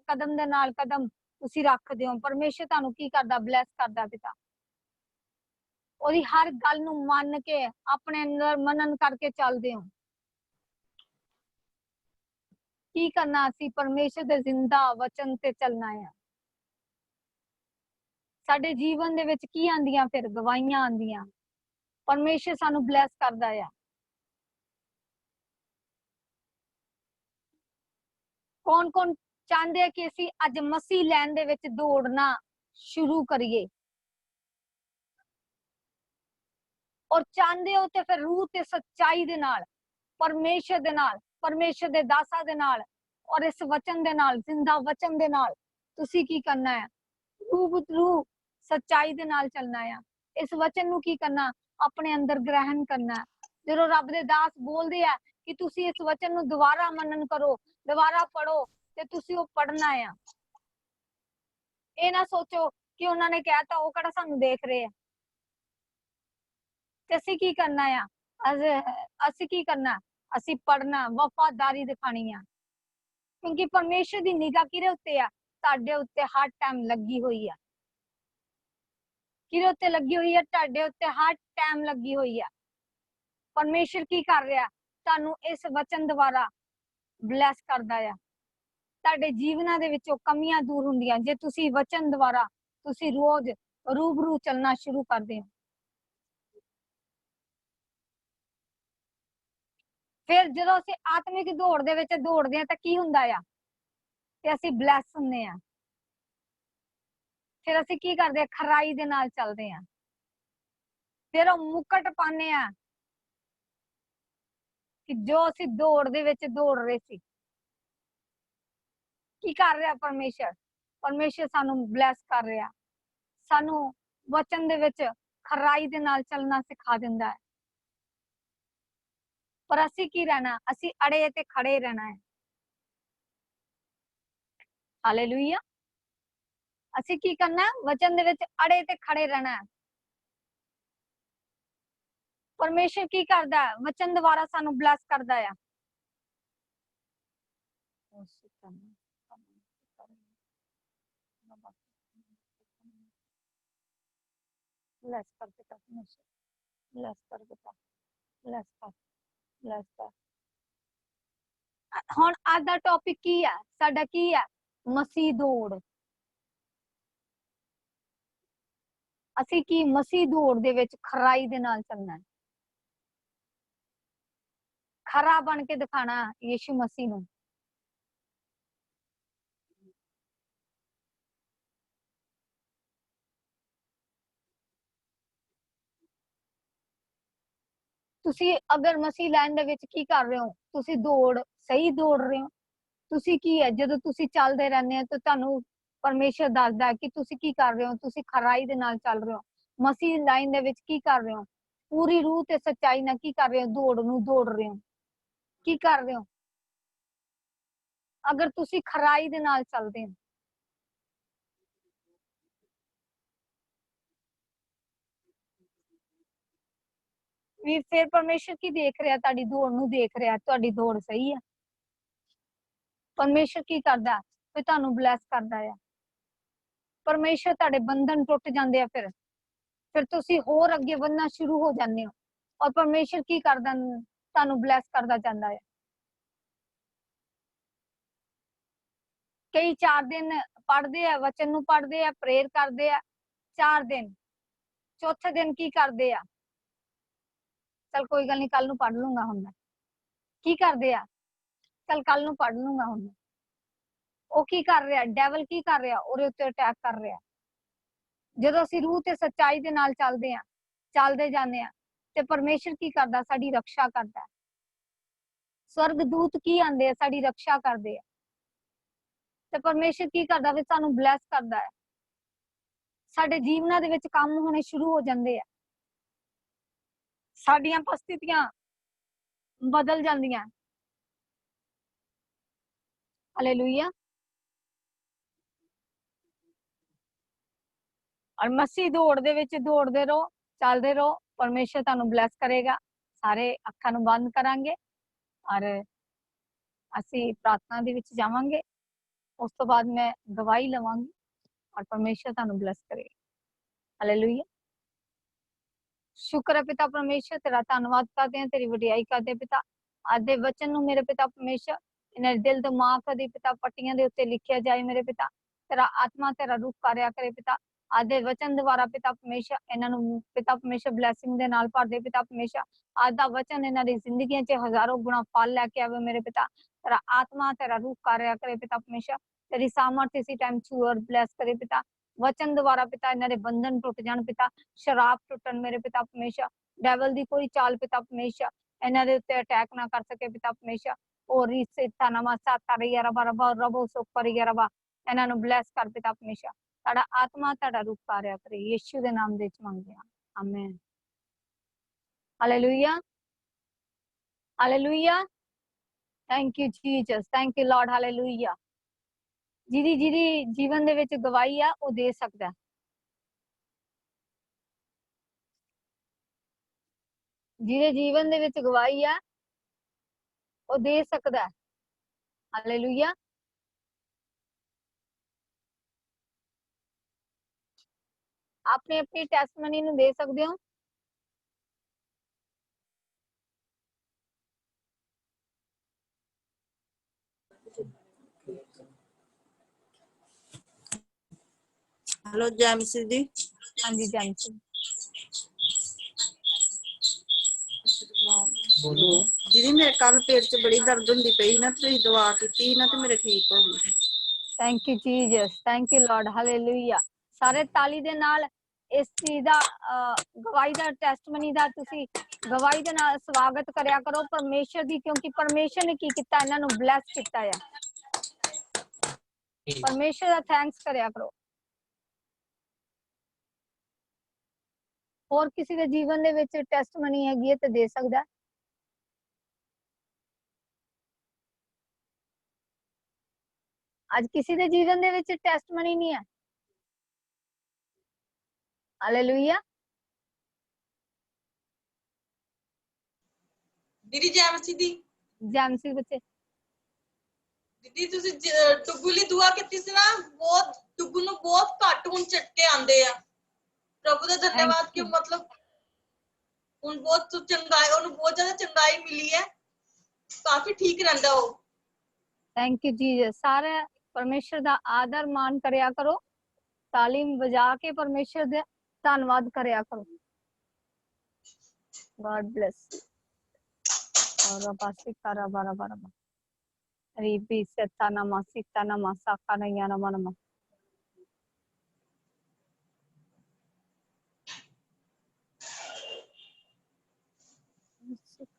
ਕਦਮ ਦੇ ਨਾਲ ਕਦਮ ਤੁਸੀਂ ਰੱਖਦੇ ਹੋ। ਪਰਮੇਸ਼ਰ ਤੁਹਾਨੂੰ ਕੀ ਕਰਦਾ? ਬਲੈਸ ਕਰਦਾ। ਪਿਤਾ ਉਹਦੀ ਹਰ ਗੱਲ ਨੂੰ ਮੰਨ ਕੇ ਆਪਣੇ ਅੰਦਰ ਮਨਨ ਕਰਕੇ ਚੱਲਦੇ ਹੋ। ਕੀ ਕਰਨਾ? ਅਸੀਂ ਪਰਮੇਸ਼ਰ ਦੇ ਜ਼ਿੰਦਾ ਵਚਨ ਤੇ ਚੱਲਣਾ ਹੈ। ਸਾਡੇ ਜੀਵਨ ਦੇ ਵਿੱਚ ਕੀ ਆਂਦੀਆਂ? ਫਿਰ ਗਵਾਹੀਆਂ ਆਂਦੀਆਂ। ਪਰਮੇਸ਼ਰ ਸਾਨੂੰ ਬਲੈਸ ਕਰਦਾ ਆ। ਕੌਣ ਚਾਹੁੰਦੇ ਆ ਕਿ ਅਸੀਂ ਅੱਜ ਮਸੀਹ ਲੈਣ ਦੇ ਵਿੱਚ ਦੌੜਨਾ ਸ਼ੁਰੂ ਕਰੀਏ? ਔਰ ਚਾਹੁੰਦੇ ਹੋ ਤੇ ਫਿਰ ਰੂਹ ਤੇ ਸੱਚਾਈ ਦੇ ਨਾਲ, ਪਰਮੇਸ਼ਰ ਦੇ ਨਾਲ, ਪਰਮੇਸ਼ਰ ਦੇ ਦਾਸਾਂ ਦੇ ਨਾਲ ਔਰ ਇਸ ਵਚਨ ਦੇ ਨਾਲ, ਜ਼ਿੰਦਾ ਵਚਨ ਦੇ ਨਾਲ ਤੁਸੀਂ ਕੀ ਕਰਨਾ ਹੈ? ਰੂਹ सच्चाई दे नाल चलना आ। इस वचन नूं की करना, अपने अंदर ग्रहण करना। जो रब दे दास बोलदे आ कि तुसी इस वचन नूं दोबारा मनन करो, दोबारा पढ़ो, ते तुसी वो पढ़ना आ। ये ना सोचो कि उन्होंने कहता वो किहड़ा सानू देख रहे हैं, ते असीं की करना आ, असीं की करना, असीं पढ़ना, वफादारी दिखानी आ। क्योंकि परमेश्वर दी निगाह किहदे उत्ते आ, तुहाडे उत्ते हर टाइम लगी हुई है। किहदे उत्ते लगी हुई है? तुहाडे उत्ते हर टाइम लगी हुई है। परमेश्वर की कर रहा, तुहानू इस वचन द्वारा ब्लैस करदा आ। तुहाडे जीवनां दे विचों कमियां दूर हुंदियां जे तुसी वचन द्वारा तुसी रोज रूबरू चलना शुरू कर दे। फिर जदों असीं आत्मिक दौड़ दे विच दौड़दे आ तां की हुंदा आ, ते असीं ब्लैस हुंदे आ। फिर असीं की करदे आ? खराई दे नाल चलदे आ। फिर ਉਹ मुकट पाने आ कि जो असीं दौड़ दे विच दौड़ रहे सी। की कर रहा परमेश्वर? परमेश्वर सानू ब्लैस कर रहा, सानू वचन दे विच खराई दे नाल चलना सिखा दिंदा है। पर असीं की रहना? असीं अड़े ते खड़े रहना है। हालेलुया। असीं की करना? वचन दे विच अड़े ते खड़े रहना है। परमेश्वर की करदा है? वचन द्वारा सानू ब्लैस करदा है। ब्लैस कर पिता परमेश्वर, ब्लैस कर पिता, ब्लैस कर, ब्लैस कर। हुण अज दा टॉपिक की है साडा? की है? मसीह दौड़। असीं की मसीह दौड़ दे विच खराई दे नाल चलना है, खरा बन के दिखाना यीशु मसीह नूं। तुसी अगर मसीह लाइन दे विच की कर रहे हो, तुसी दौड़ सही दौड़ रहे हो। तुसी की है जदों तुसी चलदे रहने हो तो तुहानू परमेश्वर दसदा है कि तुसी की कर रहे हो, तुसी खराई दे नाल चल रहे हो। मसीह लाइन दे विच की कर रहे हो? पूरी रूह ते सच्चाई नाल की कर रहे हो? दौड़ नूं दौड़ रहे हो। की कर रहे हो? अगर तुसी खराई दे नाल चलदे हो, ਵੀ ਫਿਰ परमेश्वर की देख रहा? ਤੁਹਾਡੀ ਦੌੜ ਨੂੰ देख रहा, ਤੁਹਾਡੀ ਦੌੜ ਸਹੀ ਹੈ। परमेश्वर की करदा? ਫਿਰ ਤੁਹਾਨੂੰ ਬਲੈਸ ਕਰਦਾ ਆ। परमेश्वर ਤੁਹਾਡੇ ਬੰਧਨ ਟੁੱਟ ਜਾਂਦੇ ਆ। ਫਿਰ ਤੁਸੀਂ ਹੋਰ ਅੱਗੇ ਵਧਣਾ ਸ਼ੁਰੂ ਹੋ ਜਾਂਦੇ ਹੋ। ਔਰ परमेश्वर की ਕਰਦਾ? ਤੁਹਾਨੂੰ ਬਲੈਸ ਕਰਦਾ ਜਾਂਦਾ ਹੈ। ਕਈ 4 ਦਿਨ ਪੜ੍ਹਦੇ ਆ, ਵਚਨ ਨੂੰ ਪੜ੍ਹਦੇ ਆ, ਪ੍ਰੇਅਰ ਕਰਦੇ ਆ 4 ਦਿਨ, ਚੌਥੇ ਦਿਨ ਕੀ ਕਰਦੇ ਆ? चल कोई गल नहीं, कल नूं पढ़ लूंगा हुण मैं। की करदे आ? चल कल नूं पढ़ लूंगा हुण। ਉਹ ਕੀ ਕਰ ਰਿਹਾ? ਡੈਵਲ ਕੀ ਕਰ ਰਿਹਾ? ਉਹਦੇ ਉੱਤੇ ਅਟੈਕ ਕਰ ਰਿਹਾ। ਜਦੋਂ ਅਸੀਂ ਰੂਹ ਤੇ ਸੱਚਾਈ ਦੇ ਨਾਲ ਚੱਲਦੇ ਆ, ਚੱਲਦੇ ਜਾਂਦੇ ਆ, ਤੇ ਪਰਮੇਸ਼ਰ ਕੀ ਕਰਦਾ? ਸਾਡੀ ਰੱਖਿਆ ਕਰਦਾ। स्वर्ग दूत की आंदे आ, साडी रक्षा करदे आ। ते परमेश्वर की करदा? वे सानू ब्लैस करदा है। साडे जीवनां दे विच काम होने शुरू हो जांदे आ। साडियां परिस्थितियां बदल जांदियां। हालेलुया। और मसीह दौड़ दे विच दौड़दे रहो, चलदे रहो, परमेश्वर तुहानू ब्लैस करेगा। सारे अखां नू बंद करांगे और असीं प्रार्थना दे विच जावांगे। उस तो बाद मैं गवाही लवांगी और परमेश्वर तुहानू ब्लैस करेगा। हालेलुया। शुक्र है पिता परमेश्वर, तेरा धन्नवाद करते हैं, तेरी वडियाई करते हैं पिता। आज दे वचन नू मेरे पिता परमेश्वर इन्हां दे दिल दिमाग दी पिता पट्टियां दे उत्ते लिखिया जाए मेरे पिता। तेरा आत्मा तेरा रूह कार्य करे पिता। आज दे वचन द्वारा पिता परमेश्वर इन्हां नू पिता परमेश्वर ब्लैसिंग दे नाल भर दे पिता परमेश्वर। आज दा वचन इन्हां दी जिंदगियां च हजारों गुणा फल लेके आवे मेरे पिता। तेरा आत्मा तेरा रूह कार्य करे पिता परमेश्वर। तेरी सामर्थ इसी टाइम छू और ब्लैस करे पिता। वचन द्वारा पिता इन्हां दे बंधन टुट जाण पिता, शराब टुटन मेरे पिता परमेश्वर। डेविल दी कोई चाल पिता परमेश्वर इन्हां दे उत्ते अटैक ना कर सके पिता परमेश्वर। और रिसे तानामा साता रिया रबा रबा रबो सो परिया रबा इन्हां नू ब्लैस कर पिता परमेश्वर। ਤੁਹਾਡਾ ਆਤਮਾ ਤੁਹਾਡਾ ਰੂਪਕਾਰਿਆ ਕਰੇ, ਯीशु ਦੇ ਨਾਮ ਦੇ ਵਿੱਚ ਮੰਗਦੇ ਹਾਂ, amen. Hallelujah, hallelujah, thank you Jesus, thank you Lord, hallelujah. ਜਿਹਦੀ ਜੀਵਨ ਦੇ ਵਿੱਚ ਗਵਾਹੀ ਆ ਉਹ ਦੇ ਸਕਦਾ, ਜਿਹਦੇ ਜੀਵਨ ਦੇ ਵਿੱਚ ਗਵਾਹੀ ਆ ਉਹ ਦੇ ਸਕਦਾ, ਹਾਲੇਲੂਇਆ। ਆਪਣੀ ਆਪਣੀ ਟੈਸਟਮਨੀ ਨੂੰ ਦੇ ਸਕਦੇ ਹੋ। हेलो जय मसीह जी। हाँ जी जय मसीह। दीदी मेरे कल पेट च बड़ी दर्द हुंदी पई ना, तुसीं दवा कीती ना ते मेरे ठीक हो गई। Thank you Jesus, thank you Lord, hallelujah. ਸਾਰੇ ਤਾਲੀ ਦੇ ਨਾਲ ਇਸ ਚੀਜ਼ ਦਾ ਗਵਾਹੀ ਦਾ ਟੈਸਟਮਨੀ ਦਾ ਤੁਸੀਂ ਗਵਾਹੀ ਦੇ ਨਾਲ ਸਵਾਗਤ ਕਰਿਆ ਕਰੋ ਪਰਮੇਸ਼ਰ ਦੀ, ਕਿਉਂਕਿ ਪਰਮੇਸ਼ਰ ਨੇ ਕੀ ਕੀਤਾ, ਇਹਨਾਂ ਨੂੰ ਬਲੈਸ ਕੀਤਾ ਆ। ਪਰਮੇਸ਼ਰ ਦਾ ਥੈਂਕਸ ਕਰਿਆ ਕਰੋ। ਹੋਰ ਕਿਸੇ ਦੇ ਜੀਵਨ ਦੇ ਵਿੱਚ ਟੈਸਟਮਨੀ ਹੈਗੀ ਹੈ ਤੇ ਦੇ ਸਕਦਾ। ਅੱਜ ਕਿਸੇ ਦੇ ਜੀਵਨ ਦੇ ਵਿੱਚ ਟੈਸਟਮਨੀ ਨਹੀਂ ਹੈ। ਹਾਲੇਲੂਇਆ। दीदी जय मसीह दी। जय मसीह बच्चे। दीदी तुसी टुगू ਲਈ ਦੁਆ ਕੀਤੀ ਸੀ ਨਾ, ਬਹੁਤ ਟੁਗੂ ਨੂੰ ਬਹੁਤ ਘੱਟ ਹੁਣ ਝਟਕੇ ਆਂਦੇ ਆ। ਪ੍ਰਭੂ ਦਾ ਧੰਨਵਾਦ ਕਿ ਮਤਲਬ ਹੁਣ ਬਹੁਤ ਚੰਗਾਈ, ਉਹਨੂੰ ਬਹੁਤ ਜ਼ਿਆਦਾ ਚੰਗਾਈ ਮਿਲੀ ਹੈ, ਕਾਫੀ ਠੀਕ ਰਹਿੰਦਾ ਉਹ। Thank you Jesus. ਸਾਰੇ ਪਰਮੇਸ਼ਰ ਦਾ ਆਦਰ ਮਾਨ ਕਰਿਆ ਕਰੋ, ਤਾਲੀਮ ਵਜਾ ਕੇ ਪਰਮੇਸ਼ਰ ਦਾ ਧੰਨਵਾਦ ਕਰਿਆ ਕਰੋ। God bless you। और बासी करा बारा बारा रीबी सेता नमा सीता नमा साका नया नमा नमा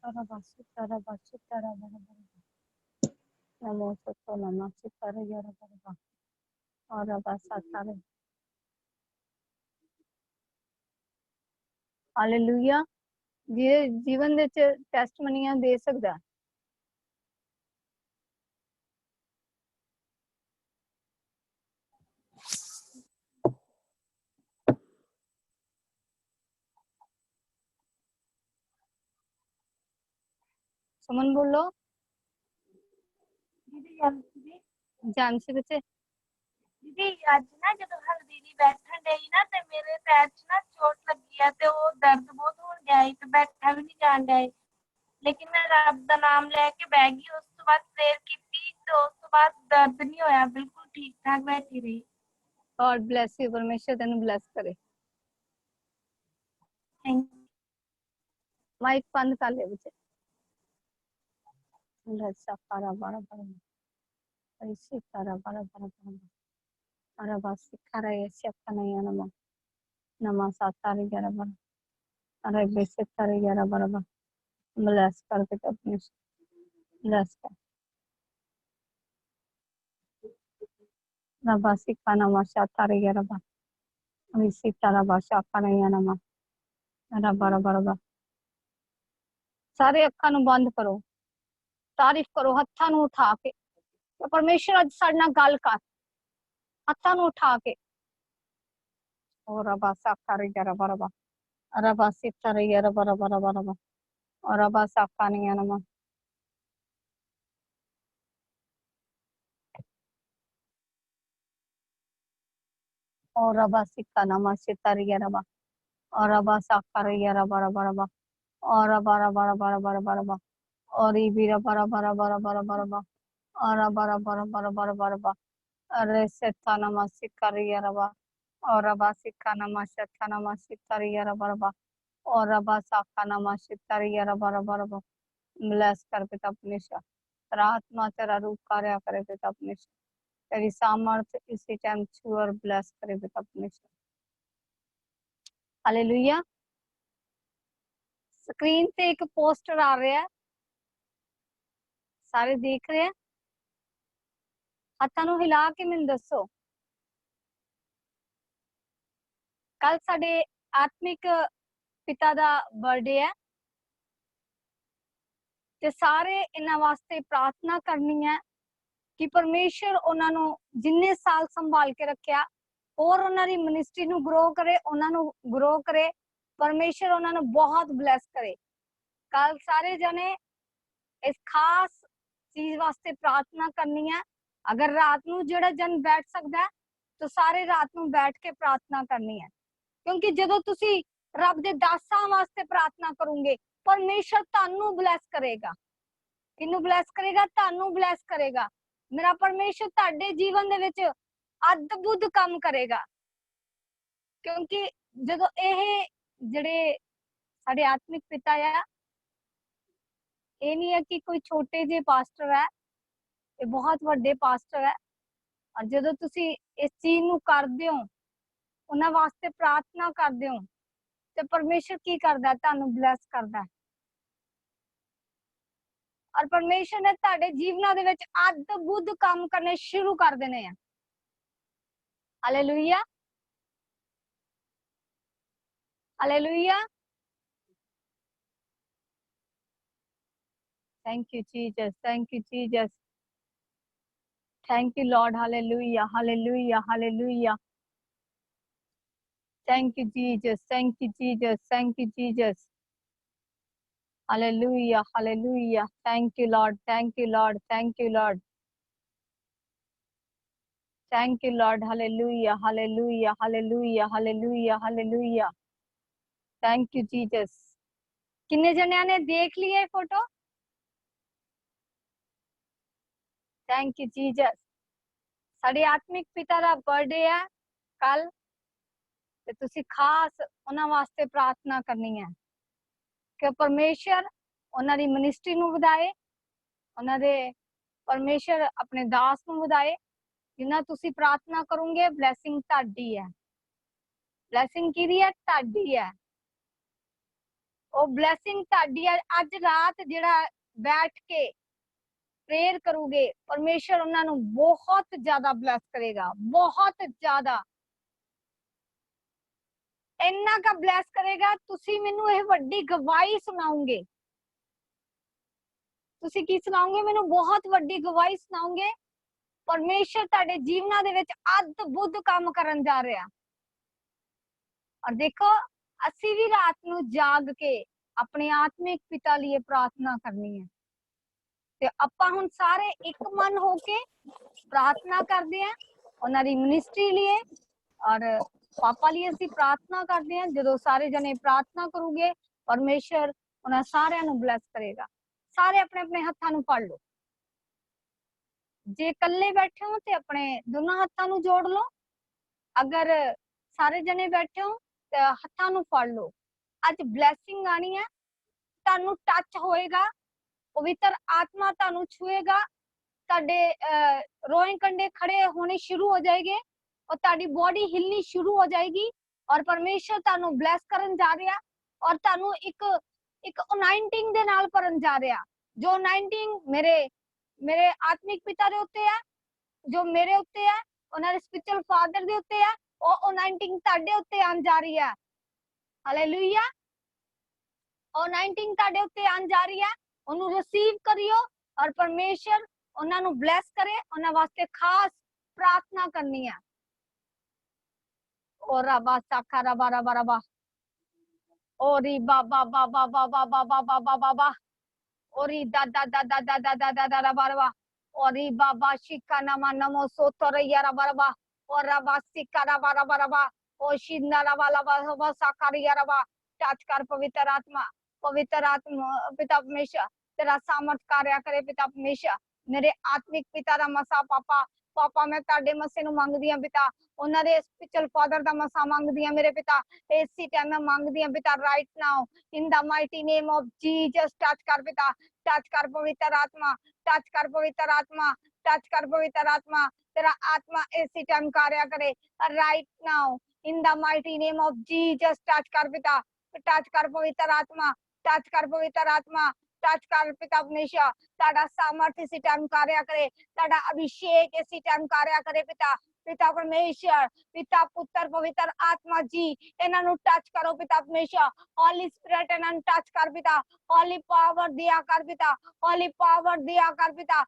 करा बासी करा बारा बारा नमो सतो नमा सीता यारा बारा और बासा तारे। हालेलुया। ਜਿਹਦੇ ਜੀਵਨ ਦੇ ਵਿੱਚ ਟੈਸਟਮਨੀਆਂ ਦੇ ਸਕਦਾ। सुमन बोलो। जानसी बच्चे। दीदी ਅੱਜ ਨਾ ਜਦੋਂ ਹਲਦੀ ਦੀ ਬੈਠਣ ਡਈ ਨਾ ਤੇ ਮੇਰੇ ਪੈਰ 'ਚ ਨਾ ਚੋਟ ਲੱਗੀ ਆ ਤੇ ਉਹ ਦਰਦ ਬਹੁਤ ਹੋਣ ਡਿਆ ਸੀ ਤੇ ਬੈਠਾ ਵੀ ਨਹੀਂ ਜਾਣ ਡਿਆ ਸੀ, ਲੇਕਿਨ ਮੈਂ ਰੱਬ ਦਾ ਨਾਮ ਲੈ ਕੇ ਬਹਿ ਗਈ। ਉਸ ਤੋਂ ਬਾਅਦ ਪ੍ਰੇਅਰ ਕੀਤੀ ਤੇ ਉਸ ਤੋਂ ਬਾਅਦ ਦਰਦ ਨਹੀਂ ਹੋਇਆ, ਬਿਲਕੁਲ ਠੀਕ ਠਾਕ ਬੈਠੀ ਰਹੀ। God bless you। परमेश्वर तेन ब्लेस करे। Thank you. माइक बंद कर ले बच्चे। सारा बारा बारा ऐसे सारा बारा बारा बारा अरे बस खरा ऐसे अपना नहीं आना मा नमा साता रे ग्यारह बारा अरे बेसे तारे 11 बारा ब्लेस करके तो अपने ब्लेस कर रबा सिखा नमा साता रे 11 बारा इसी तरह भाषा का नहीं आना मा अरे बारा बारा सारे अखा नु बंद करो, तारीफ करो हत्था नु उठा के। परमेश्वर अज साडे नाल गल कर, हत्था नु उठा के। और रबा साका रे 11 बारा रबा सिता रे 11 बारा और रबा साका नहीं आना मा और रबा सिक्का नमा सितारी रबा और रबा साकार बारा और बारा बारा बारा बारा बारा बा और ई भी बारा बारा बारा बारा बारा बा और बारा बारा बारा बारा बारा बा अरे सेता नमा सिकारी रबा और रबा सिक्का नमा सेता नमा सितारी रबा और रबा साका नमा सितारी बारा बारा बा। ब्लेस कर पिता परमेश्वर, तेरा आत्मा तेरा रूप कार्य करे पिता परमेश्वर, तेरी सामर्थ इसी टाइम छू और ब्लेस करे पिता परमेश्वर। हालेलुया। स्क्रीन पे एक पोस्टर आ रहा है, सारे देख रहे हैं? हत्थां नूं हिला के मैनूं दसो। कल साडे आत्मिक पिता दा बर्थडे है ते सारे इन्हां वास्ते प्रार्थना करनी है कि परमेश्वर उन्हां नूं जिन्ने साल संभाल के रखिया और उन्हां दी मिनिस्ट्री नूं ग्रो करे, उन्हां नूं ग्रो करे, परमेश्वर उन्हां नूं बहुत ब्लेस करे। कल सारे जने इस खास चीज वास्ते प्रार्थना करनी है। अगर रात नूं जेड़ा जन बैठ सकदा है तो सारे रात नूं बैठ के प्रार्थना करनी है, क्योंकि जदों तुसी रब दे दासां वास्ते प्रार्थना करोगे परमेश्वर तुहानूं ब्लेस करेगा। किन्नू ब्लेस करेगा? तुहानूं ब्लेस करेगा। मेरा परमेश्वर तुहाडे जीवन दे विच अद्भुत काम करेगा, क्योंकि जदों ਇਹ ਜਿਹੜੇ ਸਾਡੇ आत्मिक पिता है, ये नहीं है कि कोई छोटे जे पास्टर है, ये बहुत ਵੱਡੇ पास्टर है। और जदों तुसी इस चीज नूं करदे हो, उन्हां वास्ते प्रार्थना करदे हो, ते परमेश्वर की करदा है? तुहानूं ब्लेस करदा है। और परमेश्वर ने तुहाडे जीवनां दे विच अद्भुत काम करने शुरू कर देने हैं। Hallelujah, hallelujah. Thank you Jesus, thank you Jesus, thank you Lord. Hallelujah, hallelujah, hallelujah. Thank you Jesus, thank you Jesus, thank you Jesus. Hallelujah, hallelujah. Thank you Lord, thank you Lord, thank you Lord, thank you Lord. Hallelujah, hallelujah, hallelujah, hallelujah, hallelujah. Thank you Jesus. किन्ने जणियां ने देख लिए photo? Thank you Jesus. साडे आत्मिक पिता दा birthday है कल, ते तुसी खास उन्हां वास्ते प्रार्थना करनी है कि परमेश्वर उन्हां दी मिनिस्ट्री नूं वधाए, उन्हां दे परमेश्वर अपने दास नूं वधाए। जिन्ना तुसी प्रार्थना करोगे ब्लैसिंग तुहाडी है। ब्लैसिंग किहदी है? तुहाडी है। ओ ब्लैसिंग तुहाडी है। अज रात जेड़ा बैठ के प्रेयर करोगे परमेश्वर उन्हां नूं बहुत ज्यादा ब्लेस करेगा, बहुत ज्यादा। इन्ना का ब्लेस करेगा, तुसी मैनू यह वड्डी गवाही सुनाओगे। तुसी की सुनाओगे? मैनू बहुत वड्डी गवाही सुनाओगे। परमेश्वर तुहाडे जीवनां दे विच अद्भुत काम करन जा रहा। और देखो, असी भी रात नूं जाग के अपने आत्मिक पिता लिए प्रार्थना करनी है। ते आपां हुण सारे एक मन होके प्रार्थना करदे हैं उन्हां दी मिनिस्ट्री लिए, और पापा लिए असीं प्रार्थना करदे हैं। जदों सारे जने प्रार्थना करोगे परमेश्वर उन्हां सारिआं नूं ब्लेस करेगा। सारे अपने अपने हत्थां नूं फड़ लो। जे कल्ले बैठे हो ते अपने दोनों हत्थां नूं जोड़ लो। अगर सारे जने बैठे हो ते हत्थां नूं फड़ लो। अज ब्लैसिंग आनी है, तुहानूं टच होएगा, पवित्र आत्मा तुहानूं छुएगा, तुहाडे रोए कंडे खड़े होने शुरू हो जाएंगे और तुहाडी बॉडी हिलनी शुरू हो जाएगी। और परमेश्वर तुहानूं ब्लेस करन जा रहा, और तुहानूं एक अनाइंटिंग दे नाल भरन जा रहा। जो अनाइंटिंग मेरे आत्मिक पिता दे उत्ते है, जो मेरे उत्ते है, उन्हां दे स्पिरिचुअल फादर दे उत्ते है, ਉਹ अनाइंटिंग ਤੁਹਾਡੇ ਉੱਤੇ ਆਉਣ ਜਾ ਰਹੀ ਹੈ। ਹਾਲੇਲੂਇਆ। ਉਹ ਅਨਾइंटिंग ਤੁਹਾਡੇ ਉੱਤੇ ਆਉਣ ਜਾ ਰਹੀ ਹੈ, ਉਹਨੂੰ ਰਿਸੀਵ ਕਰਿਓ और परमेश्वर ਉਹਨਾਂ ਨੂੰ ਬਲੈਸ ਕਰੇ। ਉਹਨਾਂ ਵਾਸਤੇ ਖਾਸ प्रार्थना करनी है। और रबा साखा रबा रबा रबा ओरी बाबा बाबा बाबा बाबा बाबा बाबा ओरी दा दा दा दा दा दा दा दा दा रबा रबा ओरी बाबा शिका नमा नमो सोतोरैया रबा रबा और रबा सिका रबा रबा रबा ओ शिंदा रबा रबा रबा साकारिया रबा। टच कर पवित्र आत्मा पिता परमेश्वर तेरा सामर्थ कार्य करे। पिता परमेश्वर मेरे आत्मिक पिता दा मसा पापा मैं ताडे मसे नु मंगदी हां पिता, उन्हां दे स्पिरिचुअल फादर दा मसा मंगदी हां मेरे पिता। इसी टाइम मैं मंगदी हां पिता right now in the mighty name of Jesus. Touch कर पिता, टच कर पवित्र आत्मा, टच कर पवित्र आत्मा, टच कर पवित्र आत्मा। तेरा आत्मा इसी टाइम कार्य करे right now in the mighty name of Jesus. Touch कर पिता, टच कर पवित्र आत्मा, टच कर पवित्र आत्मा, टच कर पिता परमेश्वर। ताड़ा सामर्थ इसी टाइम कार्य करे, ताड़ा अभिषेक इसी टाइम कार्य करे पिता। पिता परमेश्वर, पिता पुत्र पवित्र आत्मा जी इन्हां नूं टच करो पिता परमेश्वर, होली स्पिरिट इन्हां नूं टच कर पिता, होली पावर दिया कर पिता, होली पावर दिया कर पिता।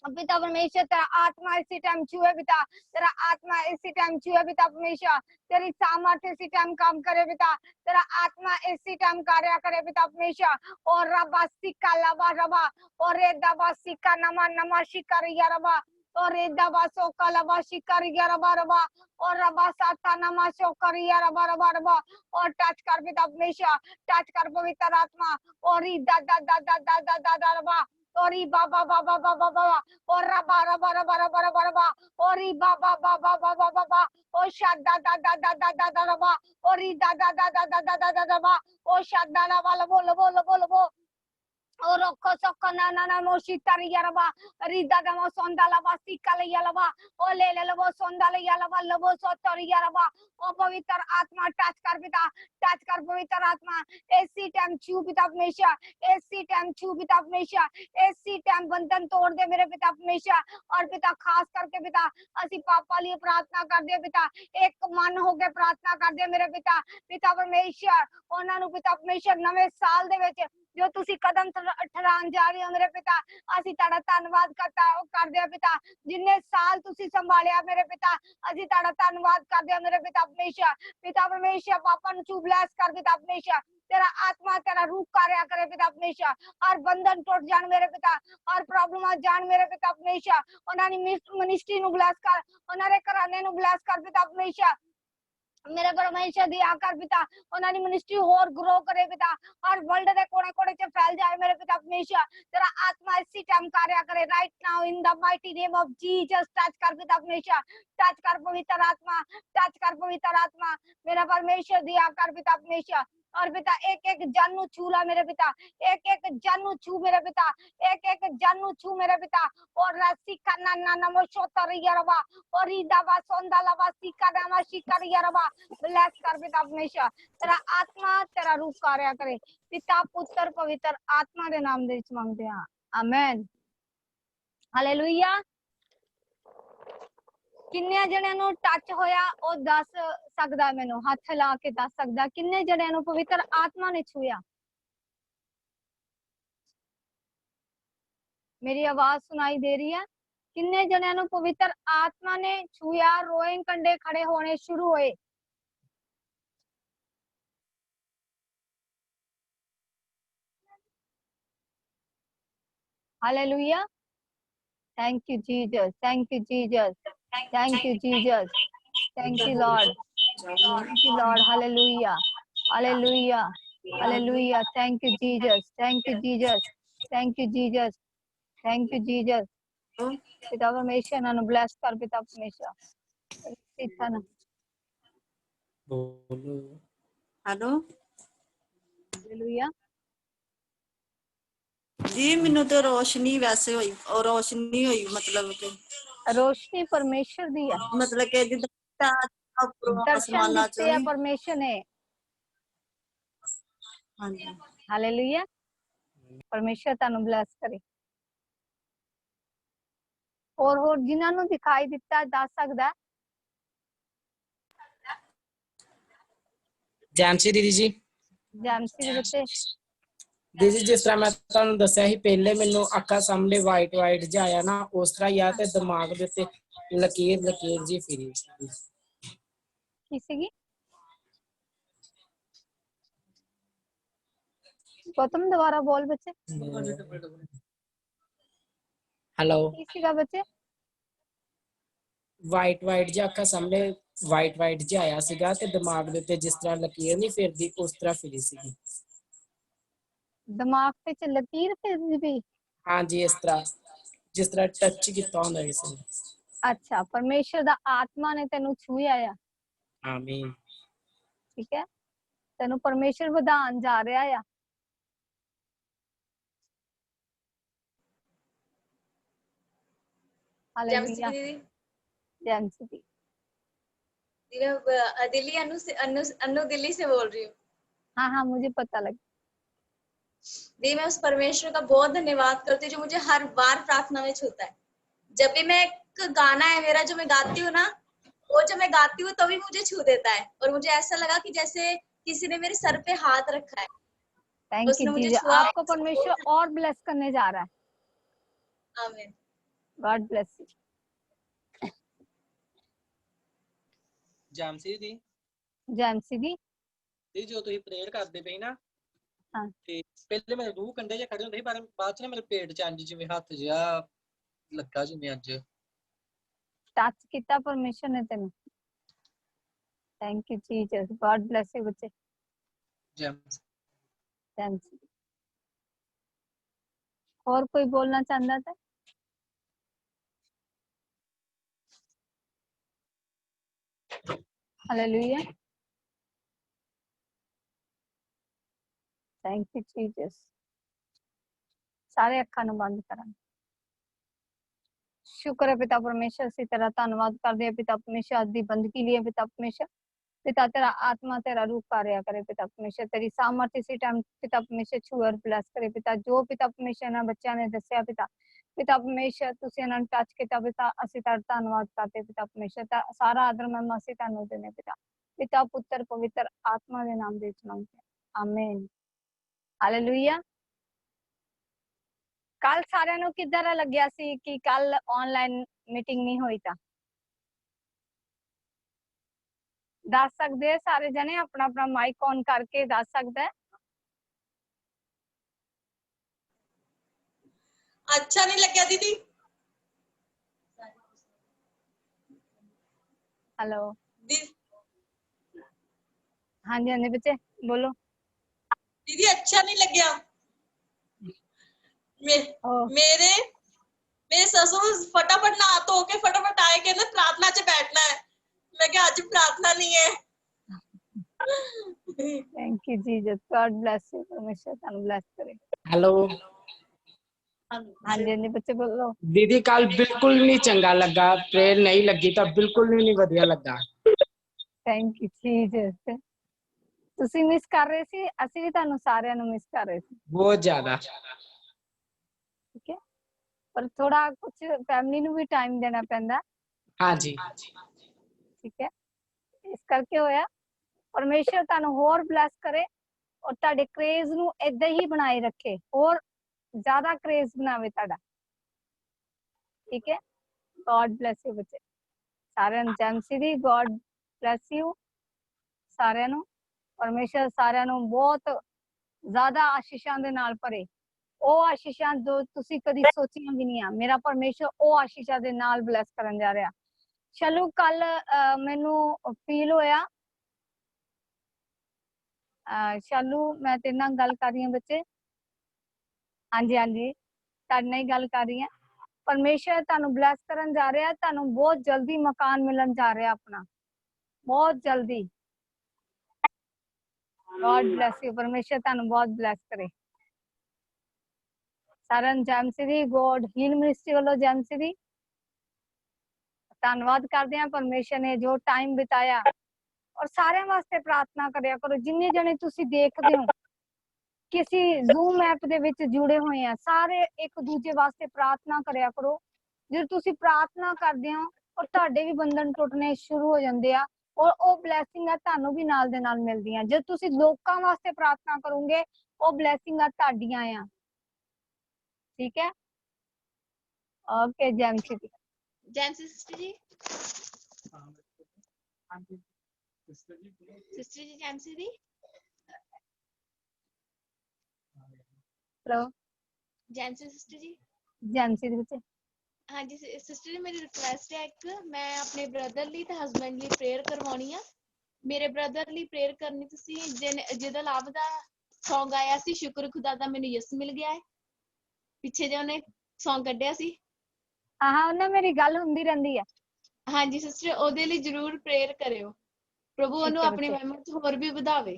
पिता परमेश्वर तेरा आत्मा इसी टाइम छुए पिता, तेरा आत्मा इसी टाइम छुए पिता परमेश्वर, तेरी सामर्थ्य इसी टाइम काम करे पिता, तेरा आत्मा इसी टाइम कार्य करे पिता परमेश्वर। और रबा सिक्का लबा रबा और दबा सिक्का नमा नमा शिकारिया रबा और दबा सोका लबा शिकारिया रबा रबा और रबा साता नमा शोकरिया रबा रबा रबा और टच कर पिता परमेश्वर, टच कर पवित्र आत्मा और दा दा दा दा दा दा दा दा रबा ओरी बाबा बाबा बाबा बाबा और रबा रबा रबा रबा रबा रबा ओरी बाबा बाबा बाबा बाबा ओ शादा दा दा दा दा दा दा रबा ओरी दा दा दा दा दा दा दा दा रबा ओ शादा ला वाला बोलो बोलो बोलो बोलो और रखो सको ना ना ना मोशी तारी यारबा रिदा दा मो सोंदा ला वासी काले यालबा ओ ले ले लो सोंदा ले यालबा लबो सो तारी यारबा ओ पवित्र आत्मा टच कर पिता, टच कर पवित्र आत्मा एसी टाइम छू पिता परमेश्वर, एसी टाइम छू पिता परमेश्वर, एसी टाइम बंधन तोड़ दे मेरे पिता परमेश्वर। और पिता खास करके पिता ਅਸੀਂ ਪਾਪਾ ਲਈ ਪ੍ਰਾਰਥਨਾ ਕਰਦੇ ਹਾਂ ਪਿਤਾ, ਇੱਕ ਮਨ ਹੋ ਕੇ ਪ੍ਰਾਰਥਨਾ ਕਰਦੇ ਹਾਂ ਮੇਰੇ ਪਿਤਾ, ਪਿਤਾ ਪਰਮੇਸ਼ਰ ਉਹਨਾਂ ਨੂੰ ਪਿਤਾ ਪਰਮੇਸ਼ਰ ਨਵੇਂ ਸਾਲ ਦੇ ਵਿੱਚ ਜੋ ਤੁਸੀਂ ਕਦਮ ਠਹਿਰਾਉਣ ਜਾ ਰਹੇ ਹੋ ਮੇਰੇ ਪਿਤਾ, ਅਸੀਂ ਤੁਹਾਡਾ ਧੰਨਵਾਦ ਕਰਦੇ ਹਾਂ ਪਿਤਾ, ਜਿੰਨੇ ਸਾਲ ਤੁਸੀਂ ਸੰਭਾਲਿਆ ਮੇਰੇ ਪਿਤਾ, ਅਸੀਂ ਤੁਹਾਡਾ ਧੰਨਵਾਦ ਕਰਦੇ ਹਾਂ ਮੇਰੇ ਪਿਤਾ ਪਰਮੇਸ਼ਰ। ਪਿਤਾ ਪਰਮੇਸ਼ਰ ਪਾਪਾ ਨੂੰ ਤੂੰ ਬਲੈਸ ਕਰ ਪਿਤਾ ਪਰਮੇਸ਼ਰ, तेरा आत्मा तेरा रूप कार्य करे पिता परमेश्वर, और बंधन टूट जान मेरे पिता, और प्रॉब्लम जान मेरे पिता परमेश्वर, उन्होंने मिनिस्ट्री नु ब्लेस कर, उन्होंने घराने नु ब्लेस कर पिता परमेश्वर मेरे परमेश्वर दी आकर पिता, उन्होंने मिनिस्ट्री और ग्रो करे पिता, और वर्ल्ड के कोने कोने से फैल जाए मेरे पिता परमेश्वर। तेरा आत्मा इसी टाइम कार्य करे right now in the mighty name of Jesus. Touch कर पिता परमेश्वर, टच कर पवित्र आत्मा, टच कर पवित्र आत्मा मेरा परमेश्वर दी आकर पिता परमेश्वर। और पिता एक एक जानू छूला मेरे पिता, एक एक जानू छू मेरे पिता, एक एक जानू छू मेरे पिता, और रसी का ना नमो शोतरिया रबा और इदावा सोंदालावा सिका नामा शिकारिया रबा ब्लेस कर पिता परमेश्वर। तेरा आत्मा तेरा रूप कार्य करे पिता पुत्र पवित्र आत्मा के नाम दे विच मंगते हैं, आमेन हालेलुया। किन्ने जणियां नूं टच होया ओ दस सकदा, मैनूं हथ ला के दस सकदा किन्ने जणियां नूं पवित्र आत्मा ने छूया। मेरी आवाज सुनाई दे रही है? किन्ने जणियां नूं पवित्र आत्मा ने छूया, रोए कंडे खड़े होने शुरू हुए। Hallelujah, thank you Jesus, thank you Jesus, thank you Jesus, thank you Lord, thank you Lord, hallelujah hallelujah hallelujah, thank you Jesus, thank you Jesus, thank you Jesus, thank you Jesus. पिता परमेश्वर ना bless कर पिता परमेश्वर इतना ना बोलो। Hello hallelujah. जी मैनू तो रोशनी वैसे हुई, और रोशनी हुई मतलब कि रोशनी परमेश्वर दी है, मतलब कि जिद्दां दर्शन आसमाना दिते है परमेश्वर ने। हाँ जी हालेलुया, परमेश्वर तानू ब्लेस करे। और जिन्हां नू दिखाई दिता दस सकदा। जैमसी दीदी जी, जैमसी दे बच्चे दीदी जिस तरह मैं ਤੁਹਾਨੂੰ ਦੱਸਿਆ ਸੀ ਪਹਿਲੇ ਮੈਨੂੰ ਅੱਖਾਂ ਸਾਹਮਣੇ ਵਾਈਟ ਵਾਈਟ ਜਿਹਾ ਆਇਆ ਨਾ, ਉਸ ਤਰ੍ਹਾਂ ਹੀ ਆ ਤੇ ਦਿਮਾਗ ਦੇ ਉੱਤੇ ਲਕੀਰ ਜੀ ਫਿਰੀ की सीगी? गौतम दोबारा बोल बच्चे। हेलो, की सीगा बच्चे? ਵਾਈਟ ਜਿਹਾ ਅੱਖਾਂ ਸਾਹਮਣੇ ਵਾਈਟ ਜਿਹਾ ਆਇਆ ਸੀਗਾ ਤੇ ਦਿਮਾਗ ਦੇ ਉੱਤੇ ਜਿਸ ਤਰ੍ਹਾਂ ਲਕੀਰ ਨਹੀਂ ਫਿਰਦੀ ਉਸ ਤਰ੍ਹਾਂ ਫਿਰੀ ਸੀਗੀ। दिमाग पे च लकीर फिरदी पई? हाँ जी, इस तरह जिस तरह टच ਕੀਤਾ ਹੁੰਦਾ ਕਿਸੇ ਨੇ। अच्छा, परमेश्वर दा आत्मा ने तेनू छूया आ। आमीन। ठीक है, तेनू परमेश्वर वधान जा रहा है। हालेलुया, जैमसी दी दिल्ली अनु दिल्ली से बोल रही हूँ। हाँ हाँ मुझे पता लगा। दी मैं उस परमेश्वर का बहुत धन्यवाद करती हूँ जो मुझे हर बार प्रार्थना में छूता है। जब भी मैं एक गाना है मेरा जो मैं गाती हूँ ना, वो जब मैं गाती हूँ तभी मुझे छू देता है और मुझे ऐसा लगा कि जैसे किसी ने मेरे सर पे हाथ रखा है, थैंक उसने यू मुझे जीजस, छुआ। आपको परमेश्वर और ब्लेस करने जा रहा है। आमीन। God bless you. ਜਾਮਸੀ ਦੀ ਜੈਮਸੀ ਦੀ ਜੋ ਤੁਸੀਂ ਪ੍ਰੇਅਰ ਕਰਦੇ ਪਈ ਨਾ, ਹਾਂ। ਤੇ ਪਹਿਲੇ ਮੇਰੇ ਰੂਹ ਕੰਡੇ ਜਿਹਾ ਖੜੇ ਹੁੰਦੇ ਸੀ, ਪਰ ਬਾਅਦ ਚ ਨਾ ਮੇਰੇ ਪੇਟ ਚ ਇੰਜ ਜਿਵੇਂ ਹੱਥ ਜਿਹਾ ਲੱਗਾ ਜਿਵੇਂ ਅੱਜ। ਟੱਚ ਕੀਤਾ ਪਰਮੇਸ਼ਰ ਨੇ ਤੈਨੂੰ। Thank you Jesus, god bless you ਬੱਚੇ। ਜੈਮਸ ਜੈਮਸੀ और कोई बोलना चाहता था? Hallelujah, thank you Jesus. सारे अखां नूं बंद करा। शुक्र है पिता परमेश्वर, ਅਸੀਂ ਤੇਰਾ ਧੰਨਵਾਦ ਕਰਦੇ ਹਾਂ ਪਿਤਾ परमेश्वर ਅੱਜ ਦੀ ਬੰਦਗੀ ਲਈ ਪਿਤਾ परमेश्वर। पिता तेरा आत्मा तेरा रूप कार्य करे पिता परमेश्वर, तेरी सामर्थ इसी टाइम पिता परमेश्वर छू और ब्लेस करे पिता। जो पिता परमेश्वर ने बच्चों ने दसिया पिता, पिता परमेश्वर तुसीं इन्हां नूं टच किया पिता, ਅਸੀਂ तेरा धन्नवाद करते पिता परमेश्वर। सारा आदर महिमा ਅਸੀਂ ਤੁਹਾਨੂੰ ਦਿੰਦੇ पिता, पिता पुत्र पवित्र आत्मा के नाम ਦੇ ਵਿੱਚ ਮੰਗਦੇ ਹਾਂ, आमीन। हालेलुया। ਕੱਲ ਸਾਰਿਆਂ ਨੂੰ ਕਿੱਦਾਂ ਲੱਗਿਆ ਸੀ ਕਿ ਕੱਲ ਆਨਲਾਈਨ ਮੀਟਿੰਗ ਨਹੀਂ ਹੋਈ? ਤਾਂ ਦੱਸ ਸਕਦੇ ਆ ਸਾਰੇ ਜਣੇ, ਆਪਣਾ ਆਪਣਾ ਮਾਈਕ ਔਨ ਕਰਕੇ ਦੱਸ ਸਕਦਾ ਹੈ। अच्छा नहीं लग गया दीदी? हेलो दी- हाँ जी, हाँ जी बच्चे बोलो। दीदी अच्छा नहीं लग गया? ओ, मेरे मेरे ससुर फटाफट नहा धो के फटाफट आए के ना प्रार्थना च बैठना है। मैं क्या आज प्रार्थना नहीं है। Thank you Jesus, God bless you, परमेश्वर ਤੁਹਾਨੂੰ ब्लेस करे। ਹੈਲੋ हाँ जी, हाँ जी बच्चे बोलो। ਦੀਦੀ, ਕੱਲ ਬਿਲਕੁਲ ਨਹੀਂ ਚੰਗਾ ਲੱਗਾ, ਪ੍ਰੇਅਰ ਨਹੀਂ ਲੱਗੀ ਤਾਂ ਬਿਲਕੁਲ ਵੀ ਨਹੀਂ ਵਧੀਆ ਲੱਗਾ। Thank you Jesus. ਤੁਸੀਂ ਮਿਸ ਕਰ ਰਹੇ ਸੀ, ਅਸੀਂ ਵੀ ਤੁਹਾਨੂੰ ਸਾਰਿਆਂ ਨੂੰ ਮਿਸ ਕਰ ਰਹੇ ਸੀ। ਬਹੁਤ ਜ਼ਿਆਦਾ। ਠੀਕ ਹੈ, ਪਰ ਥੋੜਾ ਕੁਝ ਫੈਮਿਲੀ ਨੂੰ ਵੀ ਟਾਈਮ ਦੇਣਾ ਪੈਂਦਾ। ਹਾਂਜੀ ਠੀਕ ਹੈ, ਇਸ ਕਰਕੇ ਹੋਇਆ। ਪਰਮੇਸ਼ਰ ਤੁਹਾਨੂੰ ਹੋਰ ਬਲੈਸ ਕਰੇ ਔਰ ਤੁਹਾਡੇ ਕ੍ਰੇਜ਼ ਨੂੰ ਏਦਾਂ ਹੀ ਬਣਾਏ ਰੱਖੇ, ਹੋਰ ਜ਼ਿਆਦਾ ਕ੍ਰੇਜ਼ ਬਣਾਵੇ ਤੁਹਾਡਾ। ਠੀਕ ਹੈ, ਗॉड ब्लेस यू ਬੱਚੇ ਸਾਰਿਆਂ ਨੂੰ। ਜੈਮਸੀ ਦੀ ਗॉड ब्लेस यू ਸਾਰਿਆਂ ਨੂੰ। ਪਰਮੇਸ਼ਰ ਸਾਰਿਆਂ ਨੂੰ ਬਹੁਤ ਜ਼ਿਆਦਾ ਆਸ਼ੀਸ਼ਾਂ ਦੇ ਨਾਲ ਭਰੇ, ਉਹ ਆਸ਼ੀਸ਼ਾਂ ਜੋ ਤੁਸੀਂ ਕਦੀ ਸੋਚੀਆਂ ਵੀ ਨਹੀਂ ਆ। ਮੇਰਾ ਪਰਮੇਸ਼ਰ ਉਹ ਆਸ਼ੀਸ਼ਾਂ ਦੇ ਨਾਲ ਬਲੈਸ ਕਰਨ ਜਾ ਰਿਹਾ। ਚਲੋ ਕੱਲ ਮੈਨੂੰ ਫੀਲ ਹੋਇਆ, ਸ਼ਾਲੂ ਮੈਂ ਤੇਰੇ ਨਾਲ ਗੱਲ ਕਰ ਰਹੀ ਹਾਂ ਬੱਚੇ। ਹਾਂਜੀ ਹਾਂਜੀ, ਤੁਹਾਡੇ ਨਾਲ ਹੀ ਗੱਲ ਕਰ ਰਹੀ ਹਾਂ। ਪਰਮੇਸ਼ਰ ਤੁਹਾਨੂੰ ਬਲੈਸ ਕਰਨ ਜਾ ਰਿਹਾ, ਤੁਹਾਨੂੰ ਬਹੁਤ ਜਲਦੀ ਮਕਾਨ ਮਿਲਣ ਜਾ ਰਿਹਾ ਆਪਣਾ, ਬਹੁਤ ਜਲਦੀ। गॉड ब्लेस यू, परमेश्वर ਤੁਹਾਨੂੰ ਬਹੁਤ ਬਲੈਸ ਕਰੇ। ਸਾਰਿਆਂ ਨੂੰ ਜੈਮਸੀ ਦੀ ਗੋਡ ਹੀਲ ਮਿਨਿਸਟਰੀ ਵੱਲੋਂ ਜੈਮਸੀ ਦੀ ਧੰਨਵਾਦ ਕਰਦੇ ਹਾਂ। ਪਰਮੇਸ਼ਰ ਨੇ ਜੋ ਟਾਈਮ ਬਿਤਾਇਆ, ਔਰ ਸਾਰਿਆਂ ਵਾਸਤੇ ਪ੍ਰਾਰਥਨਾ ਕਰਿਆ ਕਰੋ। ਜਿੰਨੇ ਜਣੇ ਤੁਸੀਂ ਦੇਖਦੇ ਹੋ ਕਿਸੇ ਜ਼ੂਮ ਐਪ ਦੇ ਵਿੱਚ ਜੁੜੇ ਹੋਏ ਆ, ਸਾਰੇ ਇੱਕ ਦੂਜੇ ਵਾਸਤੇ ਪ੍ਰਾਰਥਨਾ ਕਰਿਆ ਕਰੋ। ਜਦੋਂ ਤੁਸੀਂ ਪ੍ਰਾਰਥਨਾ ਕਰਦੇ ਹੋ ਔਰ ਤੁਹਾਡੇ ਵੀ ਬੰਧਨ ਟੁੱਟਣੇ ਸ਼ੁਰੂ ਹੋ ਜਾਂਦੇ ਆ, ਔਰ ਉਹ ਬਲੈਸਿੰਗਾਂ ਤੁਹਾਨੂੰ ਵੀ ਨਾਲ ਦੇ ਨਾਲ ਮਿਲਦੀਆਂ। ਜੇ ਤੁਸੀਂ ਲੋਕਾਂ ਵਾਸਤੇ ਪ੍ਰਾਰਥਨਾ ਕਰੋਗੇ, ਉਹ ਬਲੈਸਿੰਗਾਂ ਤੁਹਾਡੀਆਂ ਆ। ਠੀਕ ਹੈ, ਓਕੇ ਜੈਮਸੀ ਜੀ। जैमसी सिस्टर जी, सिस्टर जी जैमसी दी। हेलो जैमसी सिस्टर जी। जैमसी ਦੇ ਵਿੱਚ हाँ जी सिस्टर जी, मेरी रिक्वेस्ट है एक, मैं अपने ब्रदर ਲਈ ਤੇ ਹਸਬੰਡ ਲਈ ਪ੍ਰੇਅਰ ਕਰਵਾਉਣੀ ਆ। ਮੇਰੇ ਬ੍ਰਦਰ ਲਈ ਪ੍ਰੇਅਰ ਕਰਨੀ ਤੁਸੀਂ, ਜਿਹਦਾ ਲਾਭ ਦਾ ਸੌਂਗ ਆਇਆ ਸੀ, ਸ਼ੁਕਰ ਖੁਦਾ ਦਾ ਮੈਨੂੰ ਯਸ ਮਿਲ ਗਿਆ ਹੈ, ਪਿੱਛੇ ਜੇ ਉਹਨੇ ਸੌਂਗ ਕੱਢਿਆ ਸੀ। ਹਾਂ, ਉਹਨਾਂ ਮੇਰੀ ਗੱਲ ਹੁੰਦੀ ਰਹਿੰਦੀ ਆ। ਹਾਂਜੀ ਸਿਸਟਰ, ਉਹਦੇ ਲਈ ਜ਼ਰੂਰ ਪ੍ਰੇਅਰ ਕਰਿਓ, ਪ੍ਰਭੂ ਉਹਨੂੰ ਆਪਣੀ ਮਹਿਮਾ ਚ ਹੋਰ ਵੀ ਵਧਾਵੇ।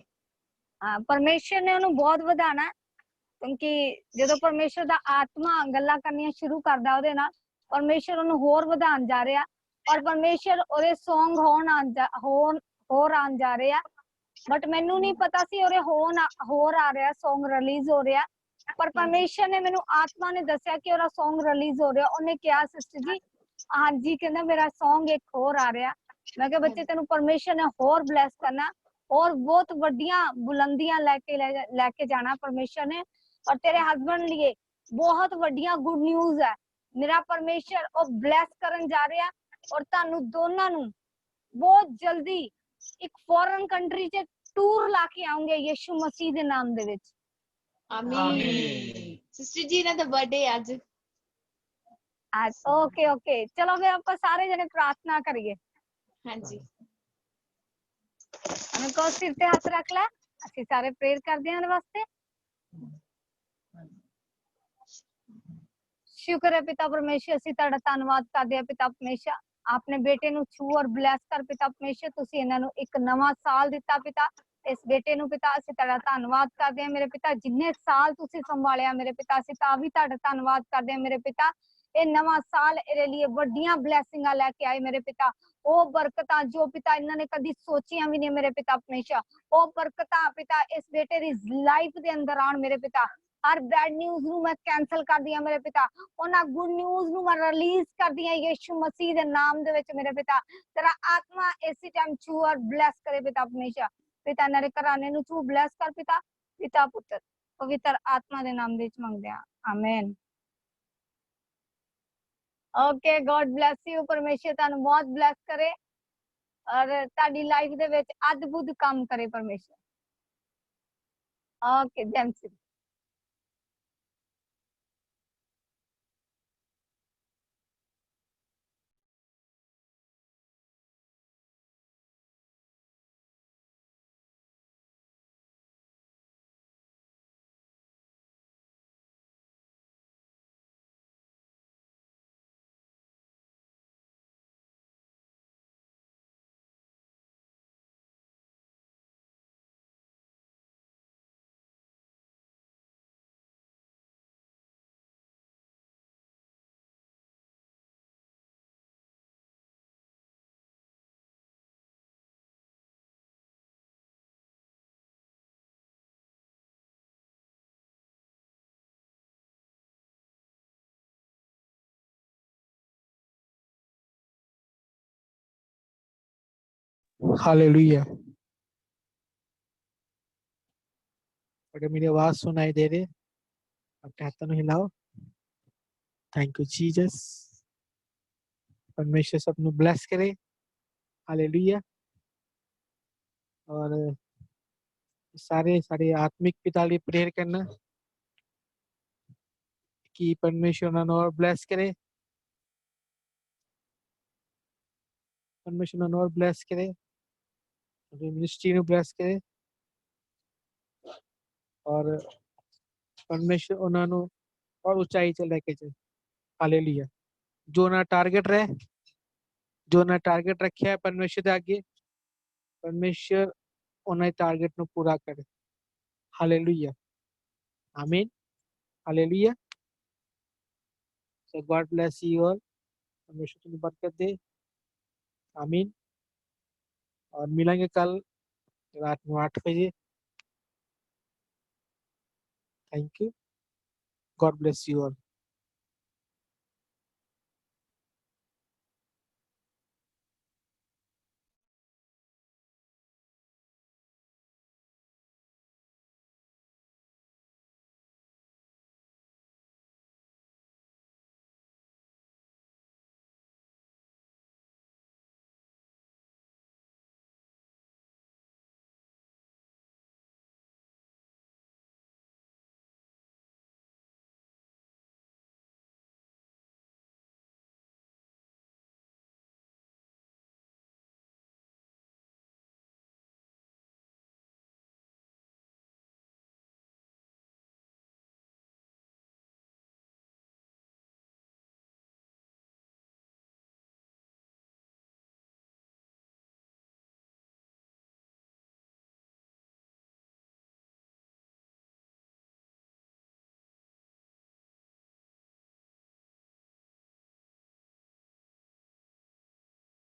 ਹਾਂ, ਪਰਮੇਸ਼ਰ ਨੇ ਉਹਨੂੰ ਬਹੁਤ ਵਧਾਣਾ, ਕਿਉਂਕਿ ਜਦੋਂ ਪਰਮੇਸ਼ਰ ਦਾ ਆਤਮਾ ਗੱਲਾਂ ਕਰਨੀਆਂ ਸ਼ੁਰੂ ਕਰਦਾ ਉਹਦੇ ਨਾਲ, ਪਰਮੇਸ਼ਰ ਉਹਨੂੰ ਹੋਰ ਵਧਾਉਣ ਜਾ ਰਿਹਾ। ਔਰ ਪਰਮੇਸ਼ਰ ਉਹਦੇ ਸੌਂਗ ਹੋਰ ਆਉਣ ਜਾ ਰਹੇ ਆ। ਬਟ ਮੈਨੂੰ ਨਹੀਂ ਪਤਾ ਸੀ ਉਹਦੇ ਹੋਰ ਆ ਰਿਹਾ, ਸੌਂਗ ਰਿਲੀਜ਼ ਹੋ ਰਿਹਾ। ਪਰ ਪਰਮੇਸ਼ਰ ਨੇ ਮੈਨੂੰ ਆਤਮਾ ਨੇ ਦੱਸਿਆ ਕਿ ਉਹਦਾ ਸੌਂਗ ਰਿਲੀਜ਼ ਹੋ ਰਿਹਾ। ਉਹਨੇ ਕਿਹਾ ਸਿਸਟਰ ਜੀ हाँ जी कहना मेरा सॉन्ग एक होर आ रहा। मैं क्या बच्चे तेन परमेश्वर ने होर ब्लैस करना और बहुत वड्डियां बुलंदियां लेके जाना परमेश्वर ने। और तेरे हस्बैंड लिए बहुत वड्डियां गुड न्यूज है। मेरा परमेश्वर और ब्लैस करन जा रहा और तानू दोनों नू बहुत जल्दी एक फॉरेन कंट्री च टूर लाके आऊंगे यीशु मसीह दे नाम दे विच। आमीन। सिस्टर जी ना दा बर्थडे आज। ओके ओके चलो फिर आप सारे जने प्रार्थना करिए। हाँ जी। हमें को सिर ते हाथ रख ला ਅਸੀਂ ਸਾਰੇ प्रेयर करदे हैं वास्ते। शुक्र है पिता परमेश्वर ਅਸੀਂ ਤੁਹਾਡਾ ਧੰਨਵਾਦ ਕਰਦੇ ਹਾਂ ਪਿਤਾ परमेश्वर ਆਪਣੇ ਬੇਟੇ ਨੂੰ ਛੂ ਔਰ ਬਲੈਸ ਕਰ ਪਿਤਾ परमेश्वर ਤੁਸੀਂ ਇਹਨਾਂ ਨੂੰ ਇੱਕ ਨਵਾਂ ਸਾਲ ਦਿੱਤਾ ਪਿਤਾ। ਇਸ ਬੇਟੇ ਨੂੰ ਪਿਤਾ ਅਸੀਂ ਤੁਹਾਡਾ ਧੰਨਵਾਦ ਕਰਦੇ ਹਾਂ ਮੇਰੇ ਪਿਤਾ ਜਿੰਨੇ ਸਾਲ ਤੁਸੀਂ ਸੰਭਾਲਿਆ ਮੇਰੇ ਪਿਤਾ ਅਸੀਂ ਤਾਂ ਵੀ ਤੁਹਾਡਾ ਧੰਨਵਾਦ ਕਰਦੇ ਹਾਂ ਮੇਰੇ ਪਿਤਾ। ਇਹ ਨਵਾਂ ਸਾਲ ਇਹਦੇ ਲਈ ਵੱਡੀਆਂ ਬਲੇਸਿੰਗਾਂ ਲੈ ਕੇ ਆਏ ਮੇਰੇ ਪਿਤਾ। ਉਹ ਬਰਕਤਾਂ ਜੋ ਪਿਤਾ ਇਹਨਾਂ ਨੇ ਕਦੀ ਸੋਚੀਆਂ ਵੀ ਨਹੀਂ ਮੇਰੇ ਪਿਤਾ परमेश्वर ਉਹ ਬਰਕਤਾਂ ਪਿਤਾ ਇਸ ਬੇਟੇ ਦੀ ਲਾਈਫ ਦੇ ਅੰਦਰ ਆਉਣ ਮੇਰੇ ਪਿਤਾ। हर बैड न्यूज नु मैं कैंसल कर दिया मेरे पिता उन्हां गुड न्यूज नु मैं रिलीज कर दिया यीशु मसीह दे नाम दे विच मेरे पिता। तेरा आत्मा इसी टाइम छू और ब्लेस करे पिता परमेश्वर। पिता मेरे घराने नु छू ब्लेस कर पिता पिता पुत्र पवित्र आत्मा दे नाम दे विच मंगदे हां आमीन। ओके गॉड ब्लेस यू परमेश्वर तानु बहुत ब्लेस करे और ताडी लाइफ दे विच अद्भुत काम करे परमेश्वर। ओके जय श्री हालेलुया। अगर मेरी आवाज सुनाई दे रही अपने हाथों हिलाओ। Thank you Jesus. परमेश्वर सबको ब्लेस करे। हालेलुया। और सारे सारे आत्मिक पिता लिए प्रेयर करना कि परमेश्वर उन्हें और ब्लेस करे। परमेश्वर उन्हें और ब्लेस करे मिनिस्ट्री ਨੂੰ ब्लेस करे और परमेश्वर ਉਹਨਾਂ ਨੂੰ और ऊंचाई से लेके जाए। हालेलुया। जो ना टारगेट रहे जो ना टारगेट रखे है परमेश्वर के आगे परमेश्वर उन्हें टारगेट ਨੂੰ पूरा करे। हालेलुया आमीन। Hallelujah. So God bless you all। परमेश्वर तुम्हें बरकत दे। आमीन। और मिलेंगे कल रात 8 बजे। Thank you. God bless you all।